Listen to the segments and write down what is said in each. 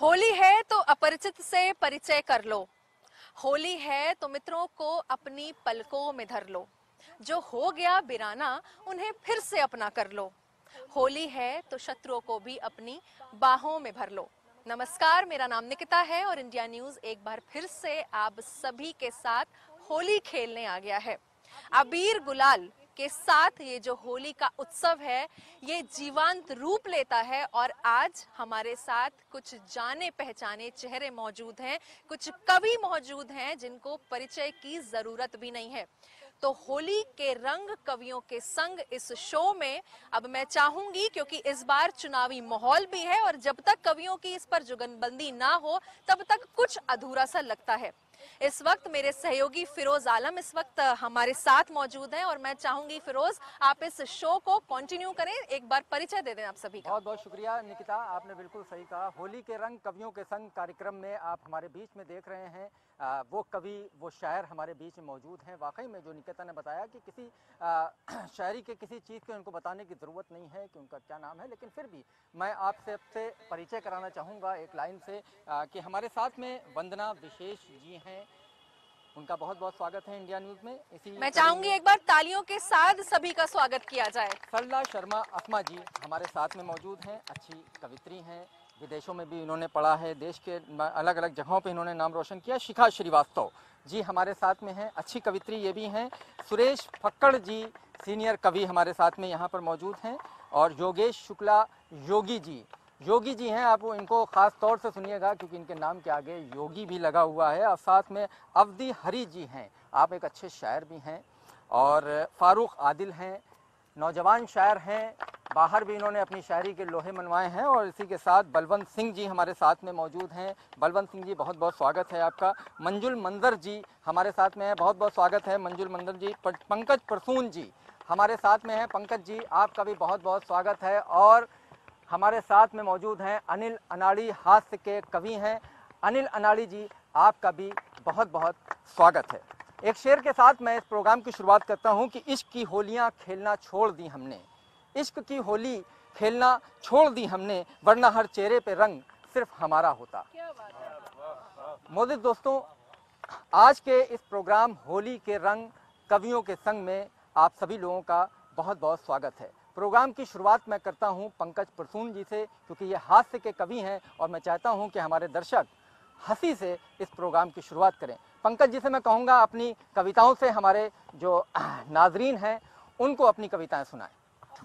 होली है तो अपरिचित से परिचय कर लो, होली है तो मित्रों को अपनी पलकों में धर लो, जो हो गया बिराना उन्हें फिर से अपना कर लो, होली है तो शत्रुओं को भी अपनी बाहों में भर लो। नमस्कार, मेरा नाम निकिता है और इंडिया न्यूज एक बार फिर से आप सभी के साथ होली खेलने आ गया है। अबीर गुलाल के साथ ये जो होली का उत्सव है ये जीवंत रूप लेता है और आज हमारे साथ कुछ जाने पहचाने चेहरे मौजूद हैं, कुछ कवि मौजूद हैं जिनको परिचय की जरूरत भी नहीं है। तो होली के रंग कवियों के संग इस शो में अब मैं चाहूंगी, क्योंकि इस बार चुनावी माहौल भी है और जब तक कवियों की इस पर जुगनबंदी ना हो तब तक कुछ अधूरा सा लगता है। इस वक्त मेरे सहयोगी फिरोज आलम इस वक्त हमारे साथ मौजूद हैं और मैं चाहूंगी फिरोज आप इस शो को कंटिन्यू करें, एक बार परिचय दे दें आप सभी का। बहुत बहुत शुक्रिया निकिता, आपने बिल्कुल सही कहा। होली के रंग कवियों के संग कार्यक्रम में आप हमारे बीच में देख रहे हैं वो कवि, वो शायर हमारे बीच में मौजूद हैं। वाकई में जो निकिता ने बताया कि किसी शायरी के किसी चीज़ को उनको बताने की ज़रूरत नहीं है कि उनका क्या नाम है, लेकिन फिर भी मैं आपसे परिचय कराना चाहूँगा एक लाइन से कि हमारे साथ में वंदना विशेष जी हैं। उनका बहुत बहुत स्वागत है इंडिया न्यूज में। इसी मैं चाहूंगी एक बार तालियों के साथ सभी का स्वागत किया जाए। सरला शर्मा अफमा जी हमारे साथ में मौजूद हैं, अच्छी कवित्री हैं, विदेशों में भी इन्होंने पढ़ा है, देश के अलग अलग जगहों पे इन्होंने नाम रोशन किया। शिखा श्रीवास्तव जी हमारे साथ में हैं, अच्छी कवित्री ये भी हैं। सुरेश फक्कड़ जी सीनियर कवि हमारे साथ में यहाँ पर मौजूद हैं और योगेश शुक्ला योगी जी हैं। आप इनको ख़ास तौर से सुनिएगा क्योंकि इनके नाम के आगे योगी भी लगा हुआ है। और साथ में अवधि हरी जी हैं, आप एक अच्छे शायर भी हैं। और फारूक आदिल हैं, नौजवान शायर हैं, बाहर भी इन्होंने अपनी शायरी के लोहे मनवाए हैं। और इसी के साथ बलवंत सिंह जी हमारे साथ में मौजूद हैं। बलवंत सिंह जी बहुत बहुत स्वागत है आपका। मंजुल मंदर जी हमारे साथ में है, बहुत बहुत स्वागत है मंजुल मंदर जी। पंकज परसून जी हमारे साथ में हैं, पंकज जी आपका भी बहुत बहुत स्वागत है। और हमारे साथ में मौजूद हैं अनिल अनाड़ी, हास्य के कवि हैं। अनिल अनाड़ी जी आपका भी बहुत बहुत स्वागत है। एक शेर के साथ मैं इस प्रोग्राम की शुरुआत करता हूं कि इश्क की होलियां खेलना छोड़ दी हमने, इश्क की होली खेलना छोड़ दी हमने, वरना हर चेहरे पे रंग सिर्फ हमारा होता। मोदित दोस्तों, आज के इस प्रोग्राम होली के रंग कवियों के संग में आप सभी लोगों का बहुत बहुत स्वागत है। प्रोग्राम की शुरुआत मैं करता हूं पंकज परसून जी से, क्योंकि ये हास्य के कवि हैं और मैं चाहता हूं कि हमारे दर्शक हंसी से इस प्रोग्राम की शुरुआत करें। पंकज जी से मैं कहूंगा अपनी कविताओं से हमारे जो नाजरीन हैं उनको अपनी कविताएं सुनाएं।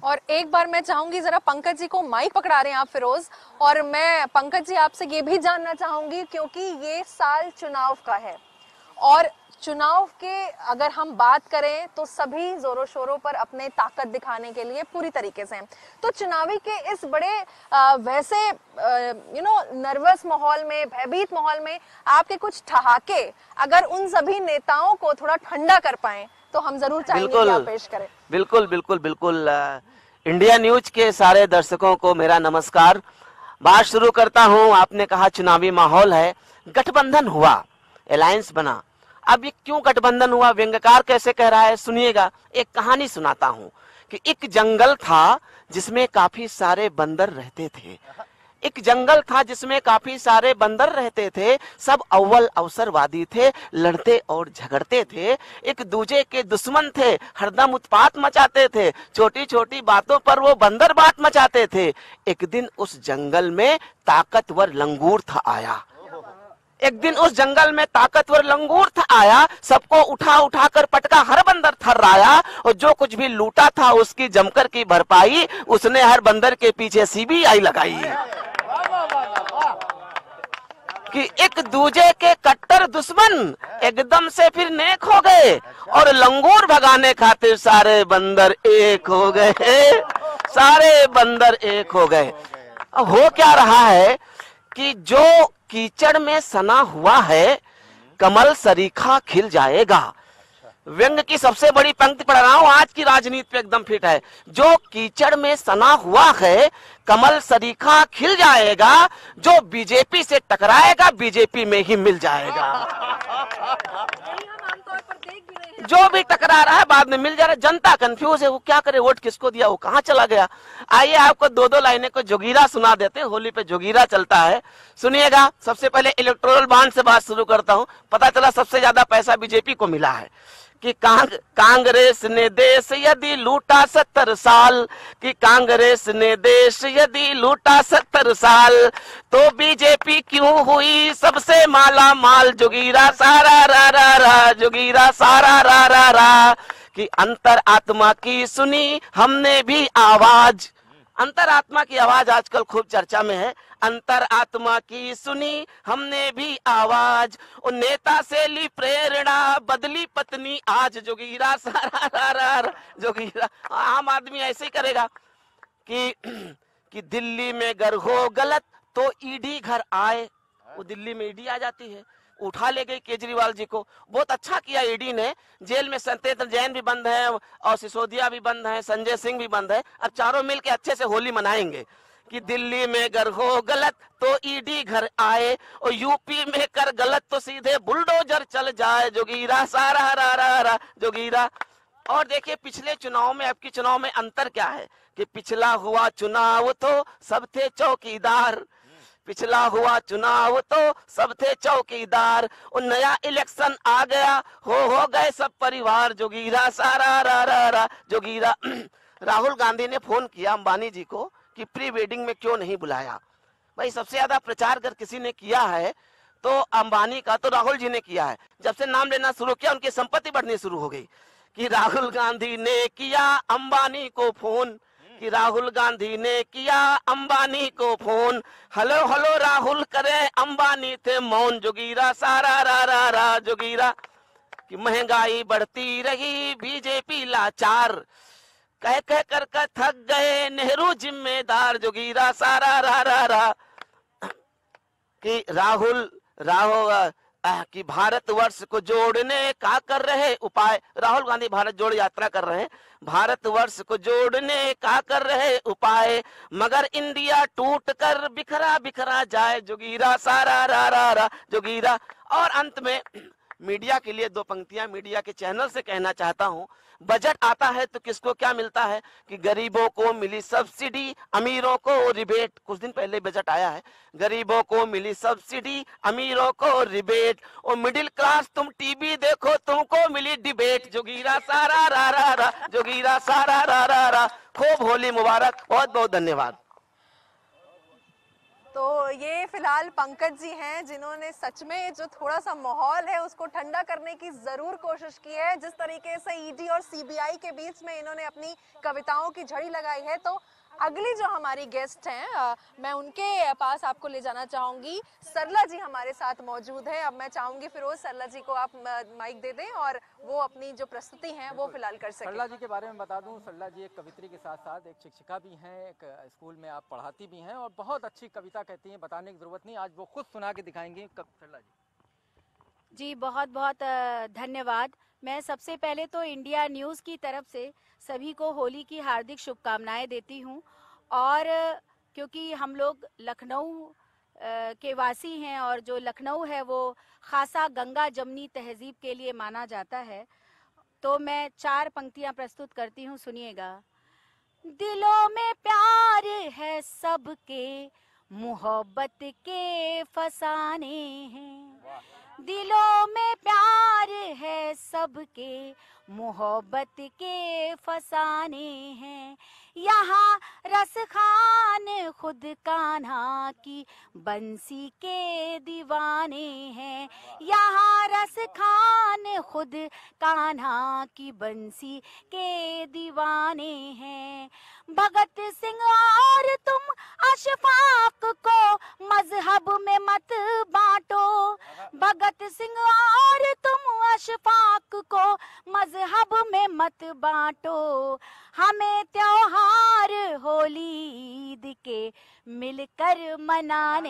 और एक बार मैं चाहूंगी जरा पंकज जी को माइक पकड़ा रहे हैं आप फिरोज, और मैं पंकज जी आपसे ये भी जानना चाहूंगी क्योंकि ये साल चुनाव का है और चुनाव के अगर हम बात करें तो सभी जोरों शोरों पर अपने ताकत दिखाने के लिए पूरी तरीके से हैं। तो चुनावी के इस बड़े वैसे नर्वस माहौल में, भयभीत माहौल में आपके कुछ ठहाके अगर उन सभी नेताओं को थोड़ा ठंडा कर पाएं तो हम जरूर चाहेंगे कि आप पेश करें। बिल्कुल बिल्कुल बिल्कुल। इंडिया न्यूज के सारे दर्शकों को मेरा नमस्कार। बात शुरू करता हूं। आपने कहा चुनावी माहौल है, गठबंधन हुआ, अलायंस बना। अब ये क्यों गठबंधन हुआ, व्यंग्यकार कैसे कह रहा है, सुनिएगा। एक कहानी सुनाता हूं कि एक जंगल था जिसमें काफी सारे बंदर रहते थे। एक जंगल था जिसमें काफी सारे बंदर रहते थे। सब अव्वल अवसरवादी थे, लड़ते और झगड़ते थे, एक दूजे के दुश्मन थे, हरदम उत्पात मचाते थे, छोटी छोटी बातों पर वो बंदर बात मचाते थे। एक दिन उस जंगल में ताकतवर लंगूर था आया। एक दिन उस जंगल में ताकतवर लंगूर था आया, सबको उठा उठा कर पटका, हर बंदर थर्राया और जो कुछ भी लूटा था उसकी जमकर की भरपाई उसने हर बंदर के पीछे सीबीआई लगाई कि एक दूजे के कट्टर दुश्मन एकदम से फिर नेक हो गए और लंगूर भगाने खातिर सारे बंदर एक हो गए, सारे बंदर एक हो गए। अब हो क्या रहा है कि जो कीचड़ में सना हुआ है कमल सरीखा खिल जाएगा। व्यंग की सबसे बड़ी पंक्ति पढ़ रहा हूं, आज की राजनीति पे एकदम फिट है। जो कीचड़ में सना हुआ है कमल सरीखा खिल जाएगा, जो बीजेपी से टकराएगा बीजेपी में ही मिल जाएगा। जो भी टकरा रहा है बाद में मिल जा रहा है। जनता कंफ्यूज है, वो क्या करे, वोट किसको दिया, वो कहाँ चला गया। आइए आपको दो दो लाइनें को जोगीरा सुना देते हैं, होली पे जोगीरा चलता है, सुनिएगा। सबसे पहले इलेक्टोरल बॉन्ड से बात शुरू करता हूँ। पता चला सबसे ज्यादा पैसा बीजेपी को मिला है कि कांग्रेस ने देश यदि लूटा 70 साल, कि कांग्रेस ने देश यदि लूटा 70 साल, तो बीजेपी क्यों हुई सबसे माला माल। जोगीरा सारा रा रा रा, जोगीरा सारा रा रा रा, कि अंतर आत्मा की सुनी हमने भी आवाज। अंतरात्मा की आवाज आजकल खूब चर्चा में है। अंतर आत्मा की सुनी हमने भी आवाज, और नेता से ली प्रेरणा बदली पत्नी आज। जोगीरा सारा रा रा रा, जोगीरा। आम आदमी ऐसे ही करेगा कि दिल्ली में अगर हो गलत तो ईडी घर आए। वो दिल्ली में ईडी आ जाती है, उठा ले गई केजरीवाल जी को। बहुत अच्छा किया ईडी ने, जेल में सत्येंद्र जैन भी बंद है और सिसोदिया भी बंद है, संजय सिंह भी बंद है। अब चारों मिलके अच्छे से होली मनाएंगे कि दिल्ली में अगर हो गलत तो ईडी घर आए, और यूपी में कर गलत तो सीधे बुलडोजर चल जाए। जोगीरा सारा रा रा रा, जोगीरा। और देखिए पिछले चुनाव में अब के चुनाव में अंतर क्या है कि पिछला हुआ चुनाव तो सब थे चौकीदार, पिछला हुआ चुनाव तो सब थे चौकीदार, और नया इलेक्शन आ गया हो गए सब परिवार। जोगीरा सारा रा रा रा, जोगीरा। राहुल गांधी ने फोन किया अंबानी जी को कि प्री वेडिंग में क्यों नहीं बुलाया। भाई सबसे ज्यादा प्रचार अगर किसी ने किया है तो अंबानी का तो राहुल जी ने किया है। जब से नाम लेना शुरू किया उनकी संपत्ति बढ़नी शुरू हो गई कि राहुल गांधी ने किया अंबानी को फोन, कि राहुल गांधी ने किया अंबानी को फोन। हेलो हेलो राहुल करे अंबानी थे मौन। जोगीरा सारा रा रा रा, जोगीरा। कि महंगाई बढ़ती रही बीजेपी लाचार, कह कह कर थक गए नेहरू जिम्मेदार। जोगीरा सारा रा रा रा, कि राहुल कि भारतवर्ष को जोड़ने का कर रहे उपाय। राहुल गांधी भारत जोड़ यात्रा कर रहे हैं, भारतवर्ष को जोड़ने का कर रहे उपाय, मगर इंडिया टूट कर बिखरा बिखरा जाए। जोगीरा सारा रा रा रा, जोगीरा। और अंत में मीडिया के लिए दो पंक्तियां मीडिया के चैनल से कहना चाहता हूं। बजट आता है तो किसको क्या मिलता है कि गरीबों को मिली सब्सिडी, अमीरों को रिबेट। कुछ दिन पहले बजट आया है, गरीबों को मिली सब्सिडी, अमीरों को रिबेट, और मिडिल क्लास तुम टीवी देखो तुमको मिली डिबेट। जोगीरा सारा रा रा रा, जोगीरा सारा रा रा रा। खूब होली मुबारक, बहुत बहुत धन्यवाद। तो ये फिलहाल पंकज जी हैं जिन्होंने सच में जो थोड़ा सा माहौल है उसको ठंडा करने की जरूर कोशिश की है। जिस तरीके से ईडी और सीबीआई के बीच में इन्होंने अपनी कविताओं की झड़ी लगाई है, तो अगली जो हमारी गेस्ट हैं मैं उनके पास आपको ले जाना चाहूंगी। सरला जी हमारे साथ मौजूद है। अब मैं चाहूंगी फिरोज सरला जी को आप माइक दे दें और वो अपनी जो प्रस्तुति है वो फिलहाल कर सकें। सरला जी के बारे में बता दूं, सरला जी एक कवित्री के साथ साथ एक शिक्षिका भी हैं, एक स्कूल में आप पढ़ाती भी हैं और बहुत अच्छी कविता कहती हैं, बताने की जरूरत नहीं, आज वो खुद सुना के दिखाएंगी। सरला जी। बहुत बहुत धन्यवाद। मैं सबसे पहले तो इंडिया न्यूज़ की तरफ से सभी को होली की हार्दिक शुभकामनाएं देती हूं। और क्योंकि हम लोग लखनऊ के वासी हैं और जो लखनऊ है वो खासा गंगा जमनी तहजीब के लिए माना जाता है, तो मैं 4 पंक्तियां प्रस्तुत करती हूं, सुनिएगा। दिलों में प्यार है सबके, मोहब्बत के फसाने हैं। दिलों में प्यार है सबके, मोहब्बत के फसाने हैं। यहाँ रस खान खुद कान्हा की बंसी के दीवाने हैं। यहाँ रस खान खुद कान्हा की बंसी के दीवाने हैं। भगत सिंह और तुम अशफाक को मजहब में मत बांटो। भगत सिंह और तुम अशफाक को मजहब में मत बांटो। हमें त्योहार होली ईद के मिलकर मनाने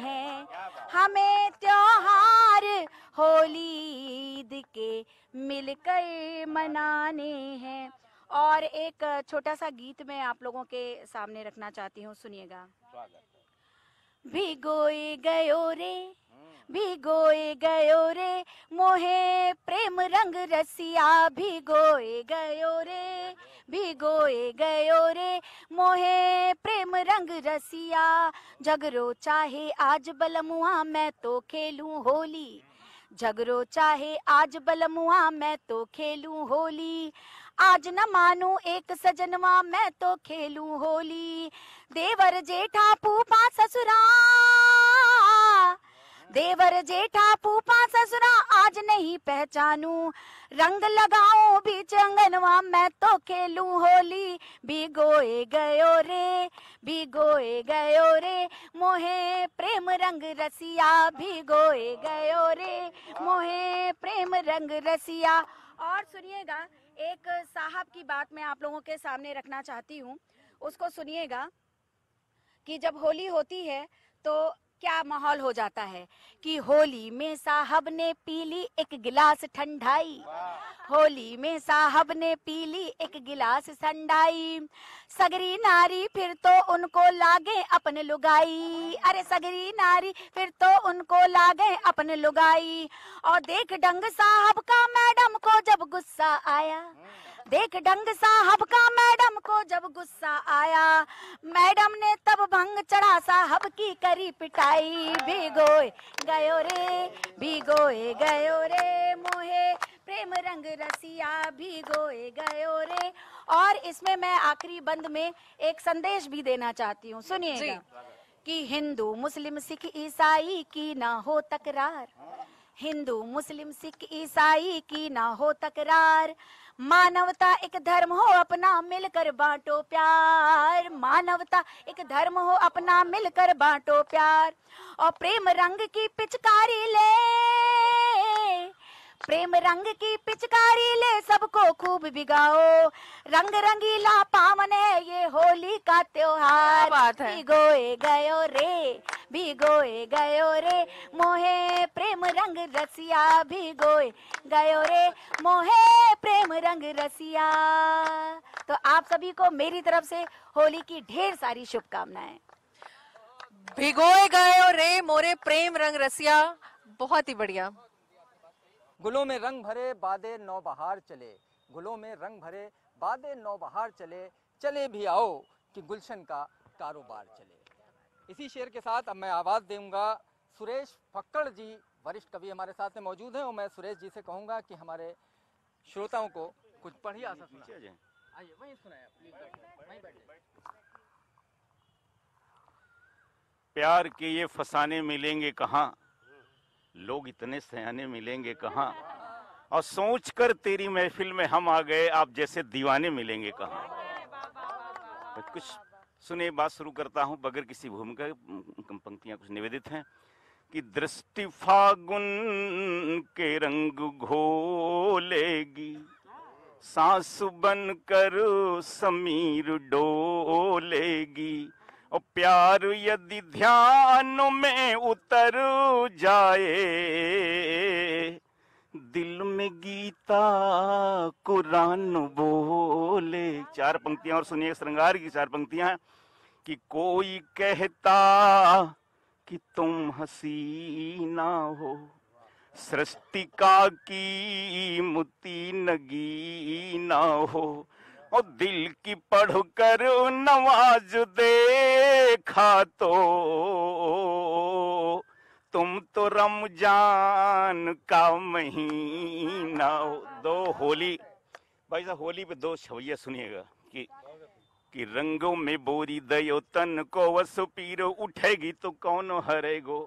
हैं। हमें त्योहार होली ईद के मिलकर मनाने हैं। और एक छोटा सा गीत मैं आप लोगों के सामने रखना चाहती हूँ, सुनिएगा। भिगोए गयो रे, भिगोए गयो रे मोहे प्रेम रंग रसिया भिगोए गयो रे, भिगोए गयो रे, मोहे प्रेम रंग रसिया। झगड़ो चाहे आज बलमुआ मैं तो खेलूं होली, झगड़ो चाहे आज बलमुआ मैं तो खेलूं होली। आज न मानूं एक सजनवा मैं तो खेलूं होली। देवर जेठा फूफा ससुरा, देवर जेठा फूफा ससुरा आज नहीं पहचानूं। रंग लगाऊं बीच अंगनवा मैं तो खेलूं होली। भिगोए गयो रे, भिगोए गयो रे, मोहे प्रेम रंग रसिया। भिगोए गयो रे, मोहे प्रेम रंग रसिया। और सुनिएगा, एक साहब की बात मैं आप लोगों के सामने रखना चाहती हूँ, उसको सुनिएगा कि जब होली होती है तो क्या माहौल हो जाता है कि होली में साहब ने पीली एक गिलास ठंडाई, होली में साहब ने पीली एक गिलास ठंडाई। सगरी नारी फिर तो उनको लागे अपन लुगाई, अरे सगरी नारी फिर तो उनको लागे अपन लुगाई। और देख डंग साहब का मैडम को जब गुस्सा आया, देख डंग साहब का मैडम को जब गुस्सा आया, मैडम ने तब भंग चढ़ा साहब की करी पिटाई। भिगोए गयो रे, भिगोए गयो रे, मोहे प्रेम रंग रसिया। भिगोए गयो रे। और इसमें मैं आखिरी बंद में एक संदेश भी देना चाहती हूँ, सुनिएगा कि हिंदू मुस्लिम सिख ईसाई की ना हो तकरार, हिंदू मुस्लिम सिख ईसाई की ना हो तकरार। मानवता एक धर्म हो अपना मिलकर बांटो प्यार, मानवता एक धर्म हो अपना मिलकर बांटो प्यार। और प्रेम रंग की पिचकारी ले, प्रेम रंग की पिचकारी ले, सबको खूब भिगाओ। रंग रंगीला पावन है ये होली का त्योहार। बात है। भिगोए गयो रे, भिगोए गयो रे, मोहे प्रेम रंग रसिया। भिगोए गयो रे, मोहे प्रेम रंग रसिया। तो आप सभी को मेरी तरफ से होली की ढेर सारी शुभकामनाएं। भिगोए गयो रे मोरे प्रेम रंग रसिया, बहुत ही बढ़िया। गुलों में रंग भरे बादे नौ बहार चले, गुलों में रंग भरे बादे नौ बहार चले, चले भी आओ कि गुलशन का कारोबार चले। इसी शेर के साथ अब मैं आवाज़ दूंगा सुरेश फक्कड़ जी, वरिष्ठ कवि हमारे साथ में मौजूद हैं, और मैं सुरेश जी से कहूँगा कि हमारे श्रोताओं को कुछ बढ़िया सा सुनाएं। आइए वहीं सुनाएं, प्लीज बैठिए, वहीं बैठिए। प्यार के ये फसाने मिलेंगे कहाँ, लोग इतने सयाने मिलेंगे कहाँ, और सोच कर तेरी महफिल में हम आ गए, आप जैसे दीवाने मिलेंगे कहाँ। तो कुछ सुने, बात शुरू करता हूँ बगैर किसी भूमिका। पंक्तियां कुछ निवेदित हैं कि दृष्टि फागुन के रंग घोलेगी, सांस बन कर समीर डोलेगी, और प्यार यदि ध्यान में उतर जाए, दिल में गीता कुरान बोले। चार पंक्तियां और सुनिए, श्रृंगार की चार पंक्तियां कि कोई कहता कि तुम हसीना हो, सृष्टिका की मुती नगीना हो, और दिल की पढ़कर नवाज देखा तो तुम तो रमजान का महीना हो। दो होली, भाई साहब होली पे दो छवैया सुनिएगा कि रंगों में बोरी दयो तन को वस पीरो, उठेगी तो कौन हरेगो,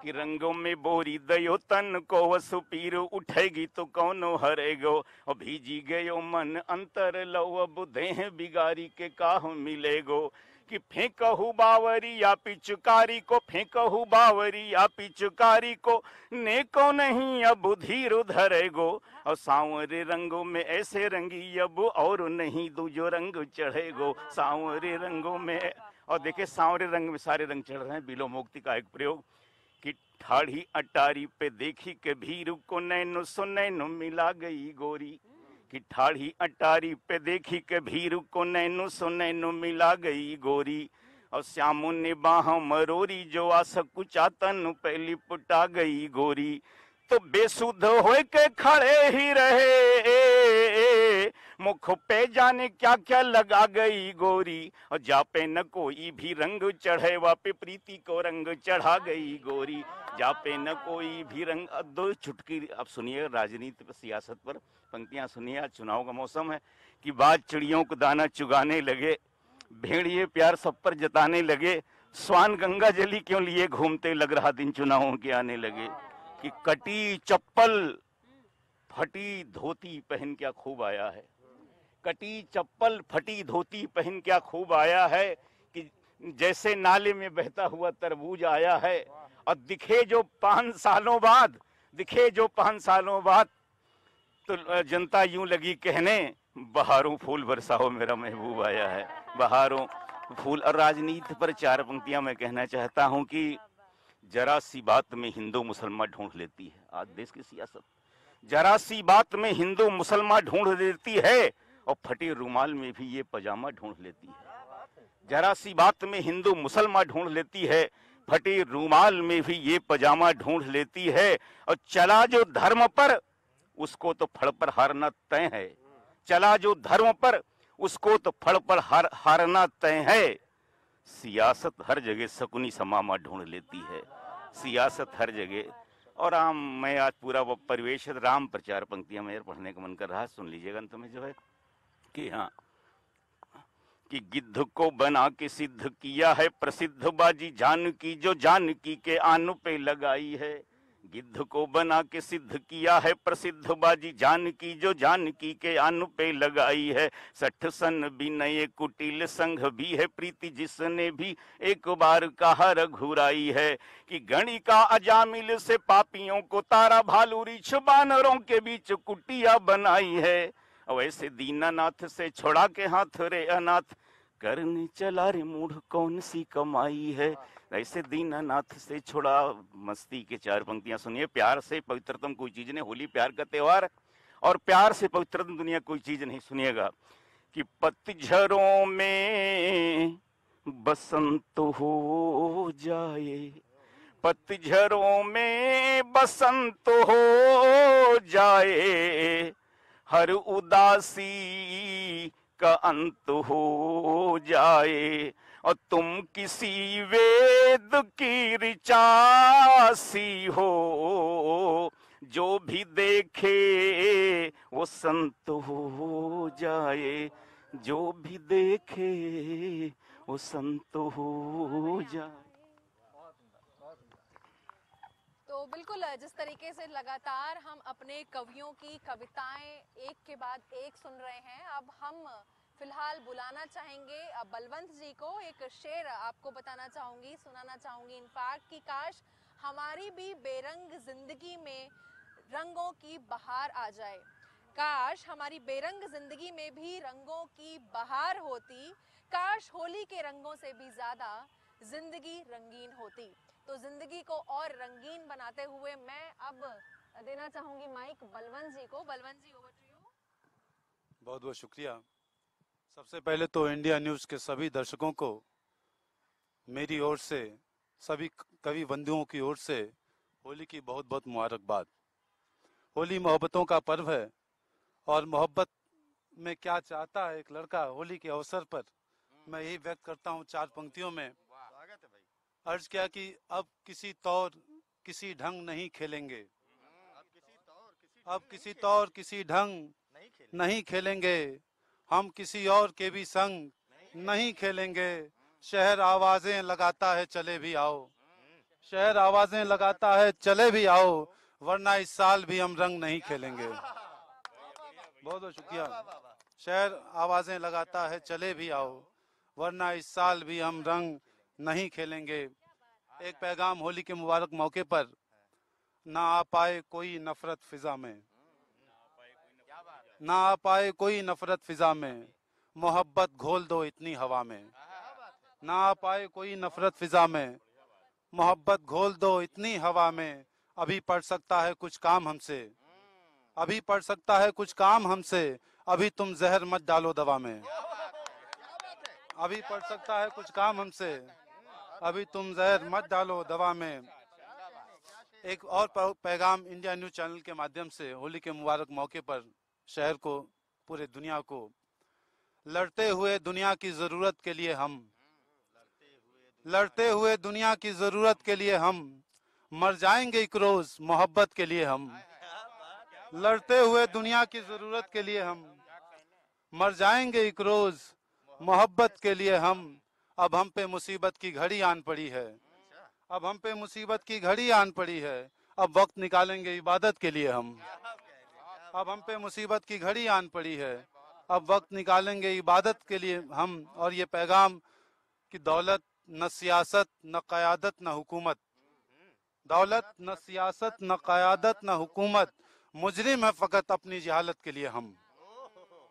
कि रंगों में बोरी दयो तन को वसु पीर, उठेगी तो कौन हरेगो, और भीजी गयो मन अंतर लो, अब देह बिगारी के काह मिलेगो, कि फेंकहु बावरी या पिचकारी को, फेंकहु बावरी या पिचकारी को, नेको नहीं अब धीर धरेगो, और सांवरे रंगों में ऐसे रंगी अब और नहीं दूजो रंग चढ़ेगो, सांवरे रंगों में। और देखिए सांवरे रंग में सारे रंग चढ़ रहे हैं। बिलो मोक्ति का एक प्रयोग कि ठाढ़ी अटारी पे देखी के भीर को, नैनो सो नैनो मिला गई गोरी, कि ठाढ़ी अटारी पे देखी के भीर को, नैनो सो नैनो मिला गई गोरी, और श्यामों ने बाह मरोरी, जो आस कुचा तन पहली पुटा गई गोरी, तो बेसुध होए के खड़े ही रहे, मुख पे जाने क्या क्या लगा गई गोरी, और जा पे न कोई भी रंग चढ़े, वापे प्रीति को रंग चढ़ा गई गोरी, जा पे न कोई भी रंग। अब दो चुटकी अब सुनिए राजनीति पर, सियासत पर पंक्तियां सुनिए। आज चुनाव का मौसम है कि बाद चिड़ियों को दाना चुगाने लगे, भेड़िए प्यार सब पर जताने लगे, स्वान गंगा जली क्यों लिए घूमते, लग रहा दिन चुनावों के आने लगे। कि कटी चप्पल फटी धोती पहन क्या खूब आया है, कटी चप्पल फटी धोती पहन क्या खूब आया है, कि जैसे नाले में बहता हुआ तरबूज आया है। और दिखे जो 5 सालों बाद, दिखे जो 5 सालों बाद, तो जनता यूं लगी कहने, बहारों फूल बरसाओ मेरा महबूब आया है, बहारों फूल। और राजनीति पर 4 पंक्तियां मैं कहना चाहता हूं कि जरा सी बात में हिंदू मुसलमान ढूंढ लेती है आज देश की सियासत, जरा सी बात में हिंदू मुसलमान ढूंढ लेती है, और फटे रुमाल में भी ये पजामा ढूंढ लेती है। जरा सी बात में हिंदू मुसलमान ढूंढ लेती है, फटे रुमाल में भी ये पजामा ढूंढ लेती है। और चला जो धर्म पर उसको तो फड़ पर हारना तय है, चला जो धर्म पर उसको तो फड़ पर हारना तय है। सियासत हर जगह शकुनी समामा ढूंढ लेती है, सियासत हर जगह। और राम, मैं आज पूरा वो परिवेश राम पर 4 पंक्तियां मेरे पढ़ने का मन कर रहा है, सुन लीजिएगा अंत में जो है कि हाँ, कि गिद्ध को बना के सिद्ध किया है प्रसिद्ध बाजी जानकी, जो जानकी के आन पे लगाई है। गिद्ध को बना के सिद्ध किया है प्रसिद्ध बाजी जानकी, जो जानकी के आन पे लगाई है। 60 सन विनय कुटिल संघ भी है प्रीति, जिसने भी एक बार कहा रघुराई है। कि गणिका अजामिल से पापियों को तारा, भालू रीछ बानरों के बीच कुटिया बनाई है। और ऐसे दीनानाथ से छोड़ा के हाथ रे अनाथ, करने चला रे मूढ़ कौन सी कमाई है। ऐसे दीनानाथ से छोड़ा। मस्ती के 4 पंक्तियां सुनिए। प्यार से पवित्रतम कोई चीज नहीं, होली प्यार का त्योहार, और प्यार से पवित्रतम दुनिया कोई चीज नहीं। सुनिएगा कि पतझड़ों में बसंत हो जाए, पतझड़ों में बसंत हो जाए, हर उदासी का अंत हो जाए। और तुम किसी वेद की ऋचा सी हो, जो भी देखे वो संत हो जाए, जो भी देखे वो संत हो जाए। तो बिल्कुल जिस तरीके से लगातार हम अपने कवियों की कविताएं एक के बाद एक सुन रहे हैं, अब हम फिलहाल बुलाना चाहेंगे बलवंत जी को। एक शेर आपको बताना चाहूंगी, सुनाना चाहूंगी इनफैक्ट, कि काश हमारी भी बेरंग जिंदगी में रंगों की बहार आ जाए, काश हमारी बेरंग जिंदगी में भी रंगों की बहार होती, काश होली के रंगों से भी ज्यादा जिंदगी रंगीन होती। तो जिंदगी को और रंगीन बनाते हुए मैं अब देना चाहूंगी माइक बलवंत जी को। बलवंत जी, ओवर टू यू। बहुत बहुत शुक्रिया। सबसे पहले तो इंडिया न्यूज़ के सभी दर्शकों को मेरी ओर से, सभी कवि बंधुओं की ओर से होली की बहुत बहुत मुबारकबाद। होली मोहब्बतों का पर्व है, और मोहब्बत में क्या चाहता है एक लड़का होली के अवसर पर, मैं यही व्यक्त करता हूँ 4 पंक्तियों में। अर्ज किया कि अब किसी तौर किसी ढंग नहीं खेलेंगे, अब किसी तौर किसी ढंग नहीं खेलेंगे, हम किसी और के भी संग नहीं खेलेंगे। शहर आवाजें लगाता है चले भी आओ, शहर आवाजें लगाता है चले भी आओ, वरना इस साल भी हम रंग नहीं खेलेंगे। बहुत बहुत शुक्रिया। शहर आवाजें लगाता है चले भी आओ, वरना इस साल भी हम रंग नहीं खेलेंगे। एक पैगाम होली के मुबारक मौके पर, ना आ पाए कोई नफरत फिजा में, ना आ पाए कोई नफरत फिजा में, मोहब्बत घोल दो इतनी हवा में। ना आ पाए कोई नफरत फिजा में, मोहब्बत घोल दो इतनी हवा में। अभी पड़ सकता है कुछ काम हमसे, अभी पड़ सकता है कुछ काम हमसे, अभी तुम जहर मत डालो दवा में। अभी पड़ सकता है कुछ काम हमसे, अभी तुम जहर मत डालो दवा में। एक और पैगाम इंडिया न्यूज चैनल के माध्यम से होली के मुबारक मौके पर शहर को, पूरे दुनिया को, लड़ते हुए दुनिया की जरूरत के लिए हम, लड़ते हुए दुनिया की जरूरत के लिए हम, मर जाएंगे एक रोज मोहब्बत के लिए हम, लड़ते हुए दुनिया की जरूरत के लिए हम, मर जाएंगे एक रोज मोहब्बत के लिए हम। अब हम पे मुसीबत की घड़ी आन पड़ी है, अब हम पे मुसीबत की घड़ी आन पड़ी है, अब वक्त निकालेंगे इबादत के लिए हम। अब हम पे मुसीबत की घड़ी आन पड़ी है, अब वक्त निकालेंगे इबादत के लिए हम। और ये पैगाम कि दौलत न सियासत न क़यादत न हुकूमत, दौलत न सियासत न क़यादत न हुकूमत, मुजरिम है फ़कत अपनी जहालत के लिए हम,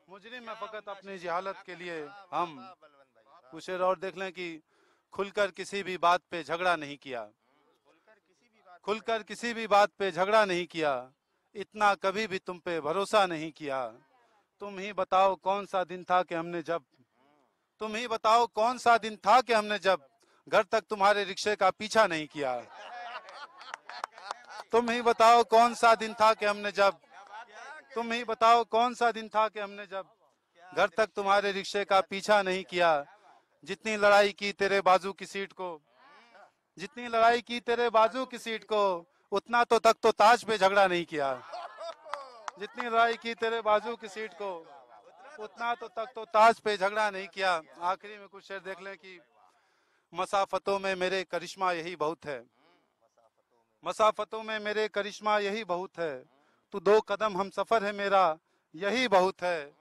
मुजरिम है फ़कत अपनी जहालत के लिए हम। कुछ और देख लें कि खुलकर किसी भी बात पे झगड़ा नहीं किया, खुलकर किसी भी बात पे झगड़ा नहीं किया, इतना कभी भी तुम पे भरोसा नहीं किया। तुम ही बताओ कौन सा दिन था कि हमने जब, तुम ही बताओ कौन सा दिन था कि हमने जब घर तक तुम्हारे रिक्शे का पीछा नहीं किया। तुम ही बताओ कौन सा दिन था कि हमने जब, तुम ही बताओ कौन सा दिन था कि हमने जब घर तक तुम्हारे रिक्शे का पीछा नहीं किया। जितनी लड़ाई की तेरे बाजू की सीट को, जितनी लड़ाई की तेरे बाजू की सीट को, उतना तो तक तो ताज पे झगड़ा नहीं किया। जितनी लड़ाई की तेरे बाजू की सीट को, उतना तो तक तो ताज पे झगड़ा नहीं किया। आखिरी में कुछ शेर देख लें कि मसाफतों में मेरे करिश्मा यही बहुत है, मसाफतों में मेरे करिश्मा यही बहुत है, तू दो कदम हम सफर है मेरा यही बहुत है।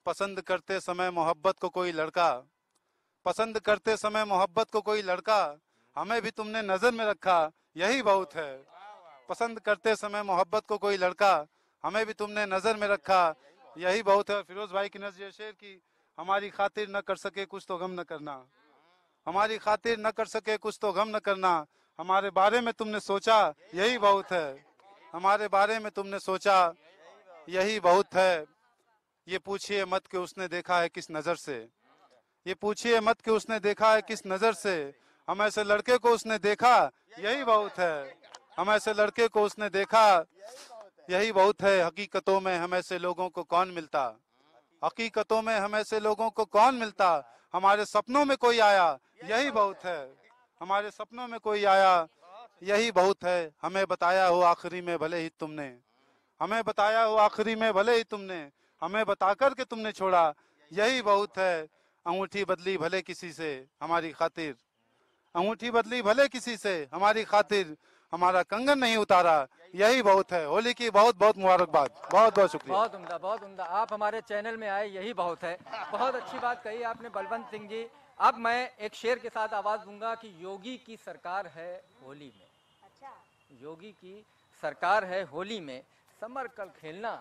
पसंद करते समय मोहब्बत को कोई लड़का, पसंद करते समय मोहब्बत को कोई लड़का, हमें भी तुमने नजर में रखा यही बहुत है। पसंद करते समय मोहब्बत को कोई लड़का, हमें भी तुमने नजर में रखा यही बहुत है। फिरोज भाई की नजर शेर की, हमारी खातिर न कर सके कुछ तो गम न करना, हमारी खातिर न कर सके कुछ तो गम न करना, हमारे बारे में तुमने सोचा यही बहुत है, हमारे बारे में तुमने सोचा यही बहुत है। ये पूछिए मत कि उसने देखा है किस नजर से, ये पूछिए मत कि उसने देखा है किस नजर से, हम ऐसे लड़के को उसने देखा यही बहुत है, हम ऐसे लड़के को उसने देखा यही बहुत है। हकीकतों में हम ऐसे लोगों को कौन मिलता, हकीकतों में हम ऐसे लोगों को कौन मिलता, हमारे सपनों में कोई आया यही बहुत है, हमारे सपनों में कोई आया यही बहुत है। हमें बताया हो आखिरी में भले ही तुमने, हमें बताया हो आखिरी में भले ही तुमने, हमें बताकर के तुमने छोड़ा यही बहुत है। अंगूठी बदली भले किसी से हमारी खातिर, अंगूठी बदली भले किसी से हमारी खातिर, हमारा कंगन नहीं उतारा यही बहुत है। होली की बहुत बहुत मुबारकबाद, बहुत बहुत शुक्रिया। बहुत उम्दा, बहुत उम्दा। आप हमारे चैनल में आए यही बहुत है। बहुत अच्छी बात कही आपने बलवंत सिंह जी। अब मैं एक शेर के साथ आवाज दूंगा कि योगी की सरकार है होली में, योगी की सरकार है होली में, संभल कर खेलना,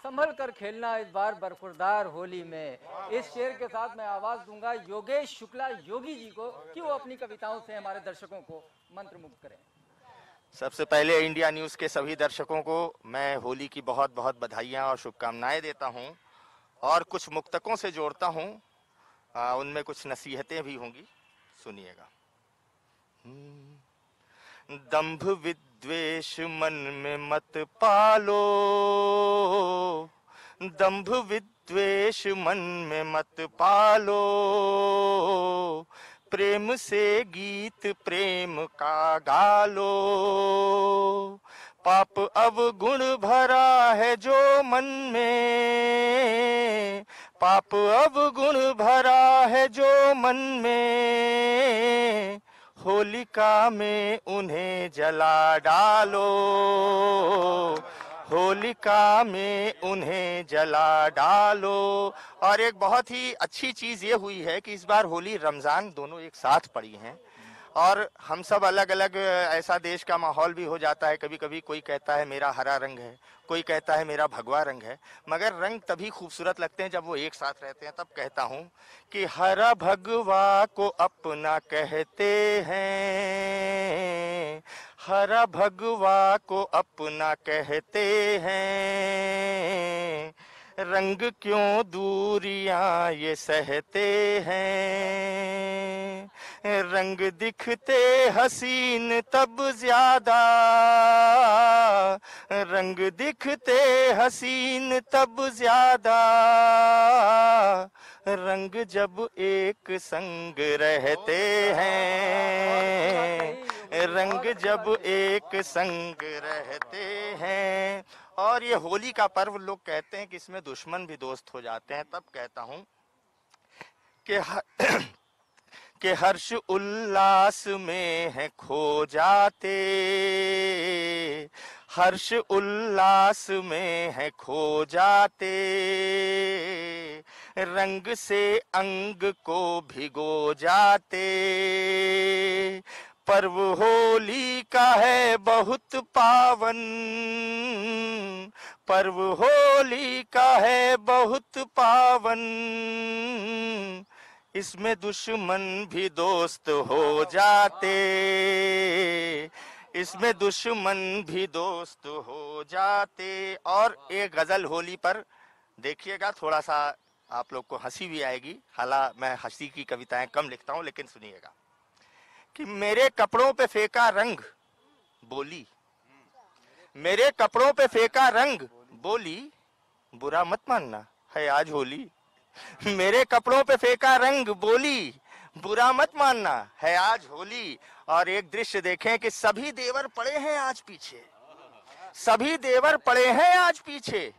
संभल कर खेलना इस बार बरखुरदार होली में। इस शेर के साथ मैं आवाज दूंगा योगेश शुक्ला योगी जी को कि वो अपनी कविताओं से हमारे दर्शकों को मंत्रमुग्ध करें। सबसे पहले इंडिया न्यूज़ के सभी दर्शकों को मैं होली की बहुत बहुत बधाइयाँ और शुभकामनाएं देता हूं और कुछ मुक्तकों से जोड़ता हूं, उनमें कुछ नसीहतें भी होंगी, सुनिएगा। दंभ विद्वेष मन में मत पालो, दंभ विद्वेष मन में मत पालो, प्रेम से गीत प्रेम का गालो, पाप अवगुण भरा है जो मन में, पाप अवगुण भरा है जो मन में, होलिका में उन्हें जला डालो, होलिका में उन्हें जला डालो। और एक बहुत ही अच्छी चीज़ ये हुई है कि इस बार होली रमज़ान दोनों एक साथ पड़ी हैं और हम सब अलग अलग, ऐसा देश का माहौल भी हो जाता है। कभी कभी कोई कहता है मेरा हरा रंग है, कोई कहता है मेरा भगवा रंग है, मगर रंग तभी खूबसूरत लगते हैं जब वो एक साथ रहते हैं। तब कहता हूँ कि हरा भगवा को अपना कहते हैं, हरा भगवा को अपना कहते हैं, रंग क्यों दूरियां ये सहते हैं, रंग दिखते हसीन तब ज्यादा, रंग दिखते हसीन तब ज्यादा, रंग जब एक संग रहते हैं, रंग जब एक संग रहते हैं। और ये होली का पर्व लोग कहते हैं कि इसमें दुश्मन भी दोस्त हो जाते हैं। तब कहता हूं कि हर्ष उल्लास में है खो जाते, हर्ष उल्लास में है खो जाते, रंग से अंग को भिगो जाते। पर्व होली का है बहुत पावन, पर्व होली का है बहुत पावन, इसमें दुश्मन भी दोस्त हो जाते, इसमें दुश्मन भी दोस्त हो जाते। और एक गजल होली पर देखिएगा, थोड़ा सा आप लोग को हंसी भी आएगी। हालांकि मैं हंसी की कविताएं कम लिखता हूं, लेकिन सुनिएगा कि मेरे कपड़ों पे फेंका रंग बोली, मेरे कपड़ों पे फेंका रंग बोली, बुरा मत मानना है आज होली। मेरे कपड़ों पे फेंका रंग बोली, बुरा मत मानना है आज होली। और एक दृश्य देखें कि सभी देवर पड़े हैं आज पीछे, सभी देवर पड़े हैं आज पीछे,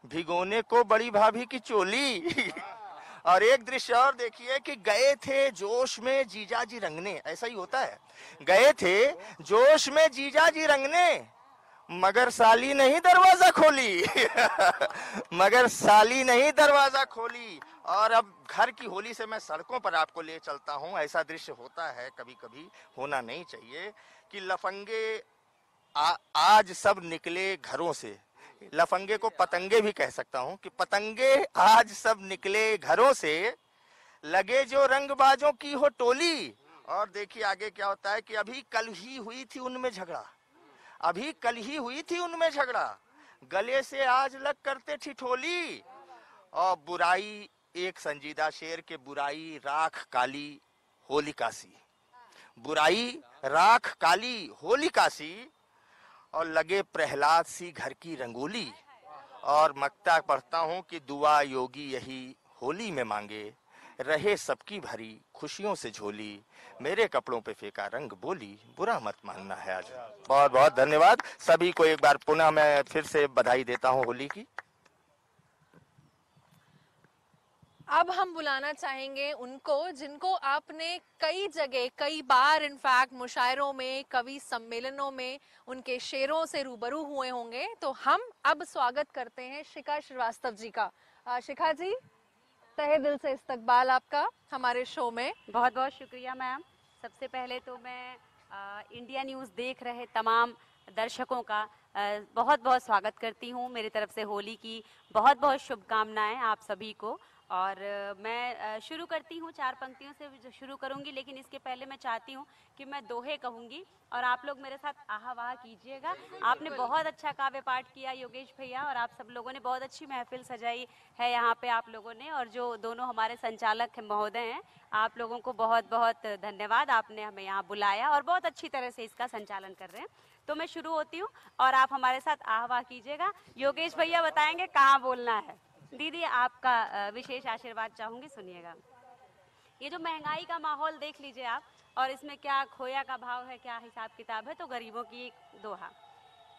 भिगोने को बड़ी भाभी की चोली। और एक दृश्य और देखिए कि गए थे जोश में जीजाजी रंगने, ऐसा ही होता है, गए थे जोश में जीजाजी रंगने, मगर साली नहीं दरवाजा खोली। मगर साली नहीं दरवाजा खोली। और अब घर की होली से मैं सड़कों पर आपको ले चलता हूं। ऐसा दृश्य होता है कभी कभी, होना नहीं चाहिए, कि लफंगे आज सब निकले घरों से, लफंगे को पतंगे भी कह सकता हूं, कि पतंगे आज सब निकले घरों से, लगे जो रंगबाजों की हो टोली। और देखिए आगे क्या होता है कि अभी कल ही हुई थी उनमें झगड़ा, अभी कल ही हुई थी उनमें झगड़ा, गले से आज लग करते ठिठोली। और बुराई, एक संजीदा शेर के बुराई राख काली होलिका सी, बुराई राख काली होलिका सी, और लगे प्रहलाद सी घर की रंगोली। और मक्ता पढ़ता हूँ कि दुआ योगी यही होली में मांगे, रहे सबकी भरी खुशियों से झोली, मेरे कपड़ों पे फेंका रंग बोली, बुरा मत मानना है आज। बहुत बहुत धन्यवाद सभी को, एक बार पुनः मैं फिर से बधाई देता हूँ होली की। अब हम बुलाना चाहेंगे उनको जिनको आपने कई जगह, कई बार इनफैक्ट मुशायरों में, कवि सम्मेलनों में उनके शेरों से रूबरू हुए होंगे। तो हम अब स्वागत करते हैं शिखा श्रीवास्तव जी का। शिखा जी, तहे दिल से इस्तकबाल आपका हमारे शो में। बहुत बहुत शुक्रिया मैम। सबसे पहले तो मैं इंडिया न्यूज़ देख रहे तमाम दर्शकों का बहुत बहुत स्वागत करती हूँ। मेरी तरफ से होली की बहुत बहुत शुभकामनाएं आप सभी को। और मैं शुरू करती हूँ, 4 पंक्तियों से शुरू करूँगी, लेकिन इसके पहले मैं चाहती हूँ कि मैं दोहे कहूँगी और आप लोग मेरे साथ आहा वाह कीजिएगा। आपने बहुत अच्छा काव्य पाठ किया योगेश भैया, और आप सब लोगों ने बहुत अच्छी महफिल सजाई है यहाँ पे आप लोगों ने। और जो दोनों हमारे संचालक महोदय हैं, आप लोगों को बहुत बहुत धन्यवाद, आपने हमें यहाँ बुलाया और बहुत अच्छी तरह से इसका संचालन कर रहे हैं। तो मैं शुरू होती हूँ और आप हमारे साथ आहा वाह कीजिएगा। योगेश भैया बताएंगे कहाँ बोलना है। दीदी आपका विशेष आशीर्वाद चाहूंगी, सुनिएगा। ये जो महंगाई का माहौल देख लीजिए आप, और इसमें क्या खोया का भाव है, क्या हिसाब किताब है। तो गरीबों की एक दोहा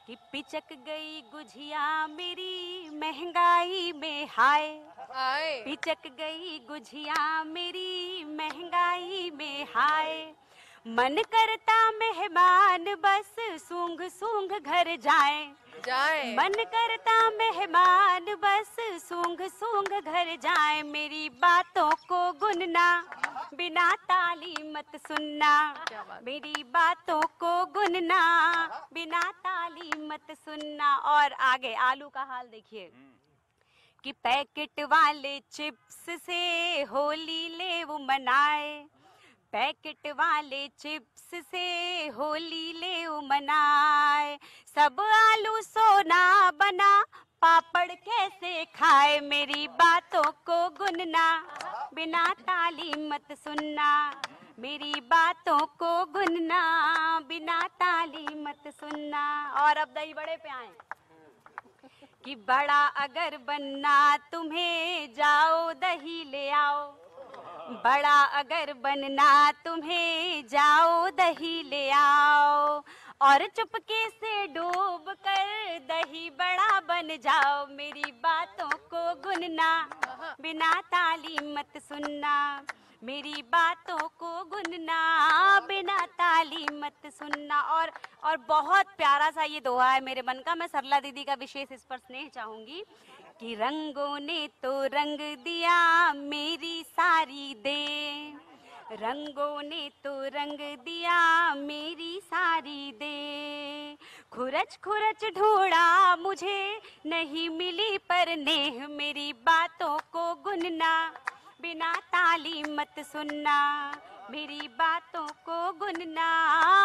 कि पिचक गई गुझिया मेरी महंगाई में हाय, पिचक गई गुझिया मेरी महंगाई में हाय, मन करता मेहमान बस सूंघ सूंघ घर जाए, मन करता मेहमान बस सूंघ सूंघ घर जाए, मेरी बातों को गुनना बिना ताली मत सुनना, मेरी बातों को गुनना बिना ताली मत सुनना। और आगे आलू का हाल देखिए कि पैकेट वाले चिप्स से होली ले वो मनाए, पैकेट वाले चिप्स से होली ले मनाए, सब आलू सोना बना पापड़ कैसे खाए, मेरी बातों को गुनना बिना ताली मत सुनना, मेरी बातों को गुनना, बिना ताली मत सुनना। और अब दही बड़े पे आए कि बड़ा अगर बनना तुम्हें, जाओ दही ले आओ। बड़ा अगर बनना तुम्हें, जाओ दही ले आओ। और चुपके से डूब कर दही बड़ा बन जाओ। मेरी बातों को गुनना, बिना ताली मत सुनना। मेरी बातों को गुनना, बिना ताली मत सुनना। और बहुत प्यारा सा ये दोहा है मेरे मन का। मैं सरला दीदी का विशेष इस पर स्नेह चाहूंगी कि रंगों ने तो रंग दिया मेरी सारी दे। रंगों ने तो रंग दिया मेरी सारी दे। खुरच खुरच ढूंढा मुझे, नहीं मिली पर नेह। मेरी बातों को गुनना, बिना ताली मत सुनना। मेरी बातों को गुनना,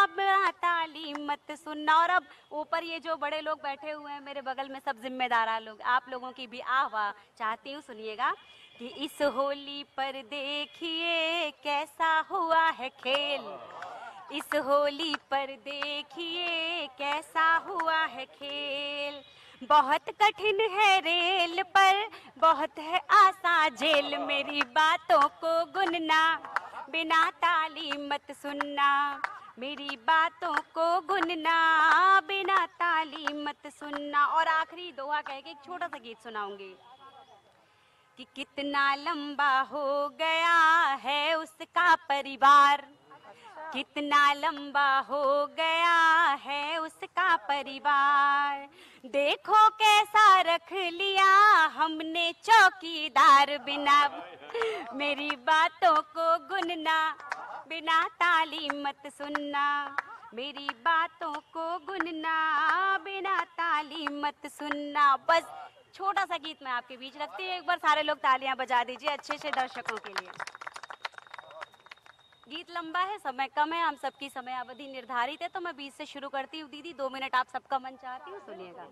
बिना ताली मत सुनना। और अब ऊपर ये जो बड़े लोग बैठे हुए हैं मेरे बगल में, सब जिम्मेदार लोग, आप लोगों की भी आवाज़ चाहती हूँ, सुनिएगा कि इस होली पर देखिए कैसा हुआ है खेल। इस होली पर देखिए कैसा हुआ है खेल। बहुत कठिन है रेल पर, बहुत है आसान जेल। मेरी बातों को गुनना, बिना ताली मत सुनना। मेरी बातों को गुनना, बिना ताली मत सुनना। और आखिरी दोहा कह के एक छोटा सा गीत सुनाऊंगी कि कितना लंबा हो गया है उसका परिवार। कितना लंबा हो गया है उसका परिवार। देखो कैसा रख लिया हमने चौकीदार। बिना मेरी बातों को गुनना, बिना ताली मत सुनना। मेरी बातों को गुनना, बिना ताली मत सुनना। बस छोटा सा गीत मैं आपके बीच रखती हूँ। एक बार सारे लोग तालियां बजा दीजिए अच्छे से दर्शकों के लिए। गीत लंबा है, समय कम है, हम सबकी समय अवधि निर्धारित है, तो मैं बीच से शुरू करती हूँ। दीदी 2 मिनट आप सबका मन चाहती हूँ, सुनिएगा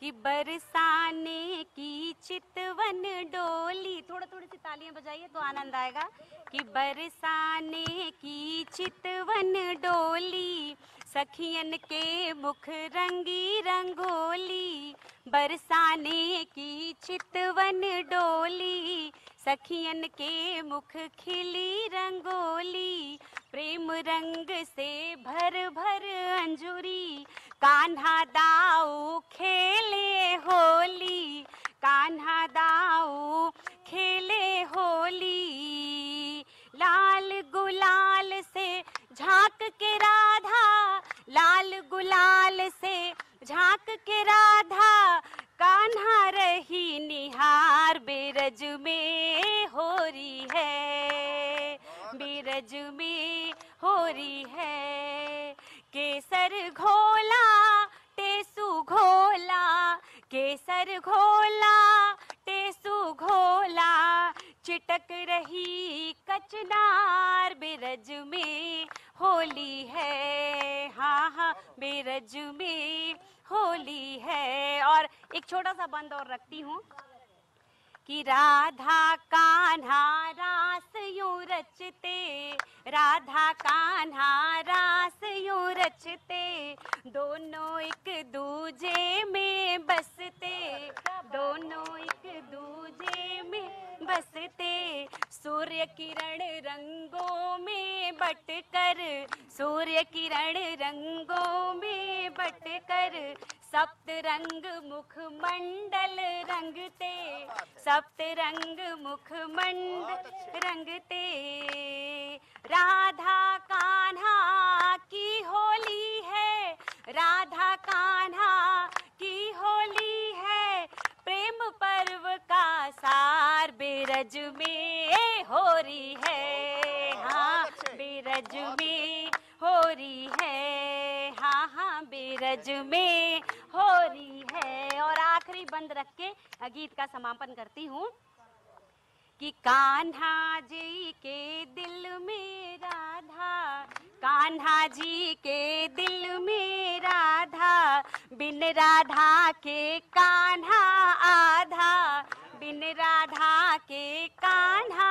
कि बरसाने की चितवन डोली। थोड़ी सी तालियां बजाइए तो आनंद आएगा कि बरसाने की चितवन डोली, सखियन के मुख रंगी रंगोली। बरसाने की चितवन डोली, सखियन के मुख खिली रंगोली। प्रेम रंग से भर भर अंजुरी, कान्हा दाऊ खेले होली। कान्हा दाऊ खेले होली। लाल गुलाल से झांक के राधा, लाल गुलाल से झांक के राधा, कान्हा रही निहार। बेरज में हो रही है, बेरज में हो रही है। केसर घोला टेसू घोला, केसर घोला टेसू घोला। चिटक रही कचनार, बेरज में होली है। हाँ हाँ, बेरज में होली है। और एक छोटा सा बंद और रखती हूँ कि राधा कान्हा रास यूं रचते। राधा कान्हा रास यूं रचते, दोनों एक दूजे में बसते। दोनों एक दूजे में बसते। सूर्य किरण रंगों में बटकर, सूर्य किरण रंगों में बटकर, सप्त रंग मुख मंडल रंगते। सप्त रंग मुख मंडल रंगते। राधा कान्हा की होली है, राधा कान्हा की होली है। प्रेम पर्व का सार बेरज में हो रही है। हाँ, बेरज में हो रही है। हाँ हाँ, बेरज में हो रही है। और आखिरी बंद रख के गीत का समापन करती हूँ कि कान्हा जी के दिल में राधा, कान्हा जी के दिल में राधा। बिन राधा के कान्हा आधा, बिन राधा के कान्हा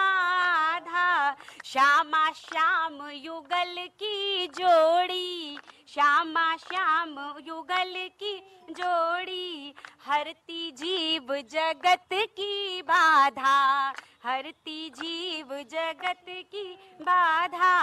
आधा। श्यामा श्याम युगल की जोड़ी, श्यामा श्याम युगल की जोड़ी, हरती जीव जगत की बाधा, हरती जीव जगत की बाधा।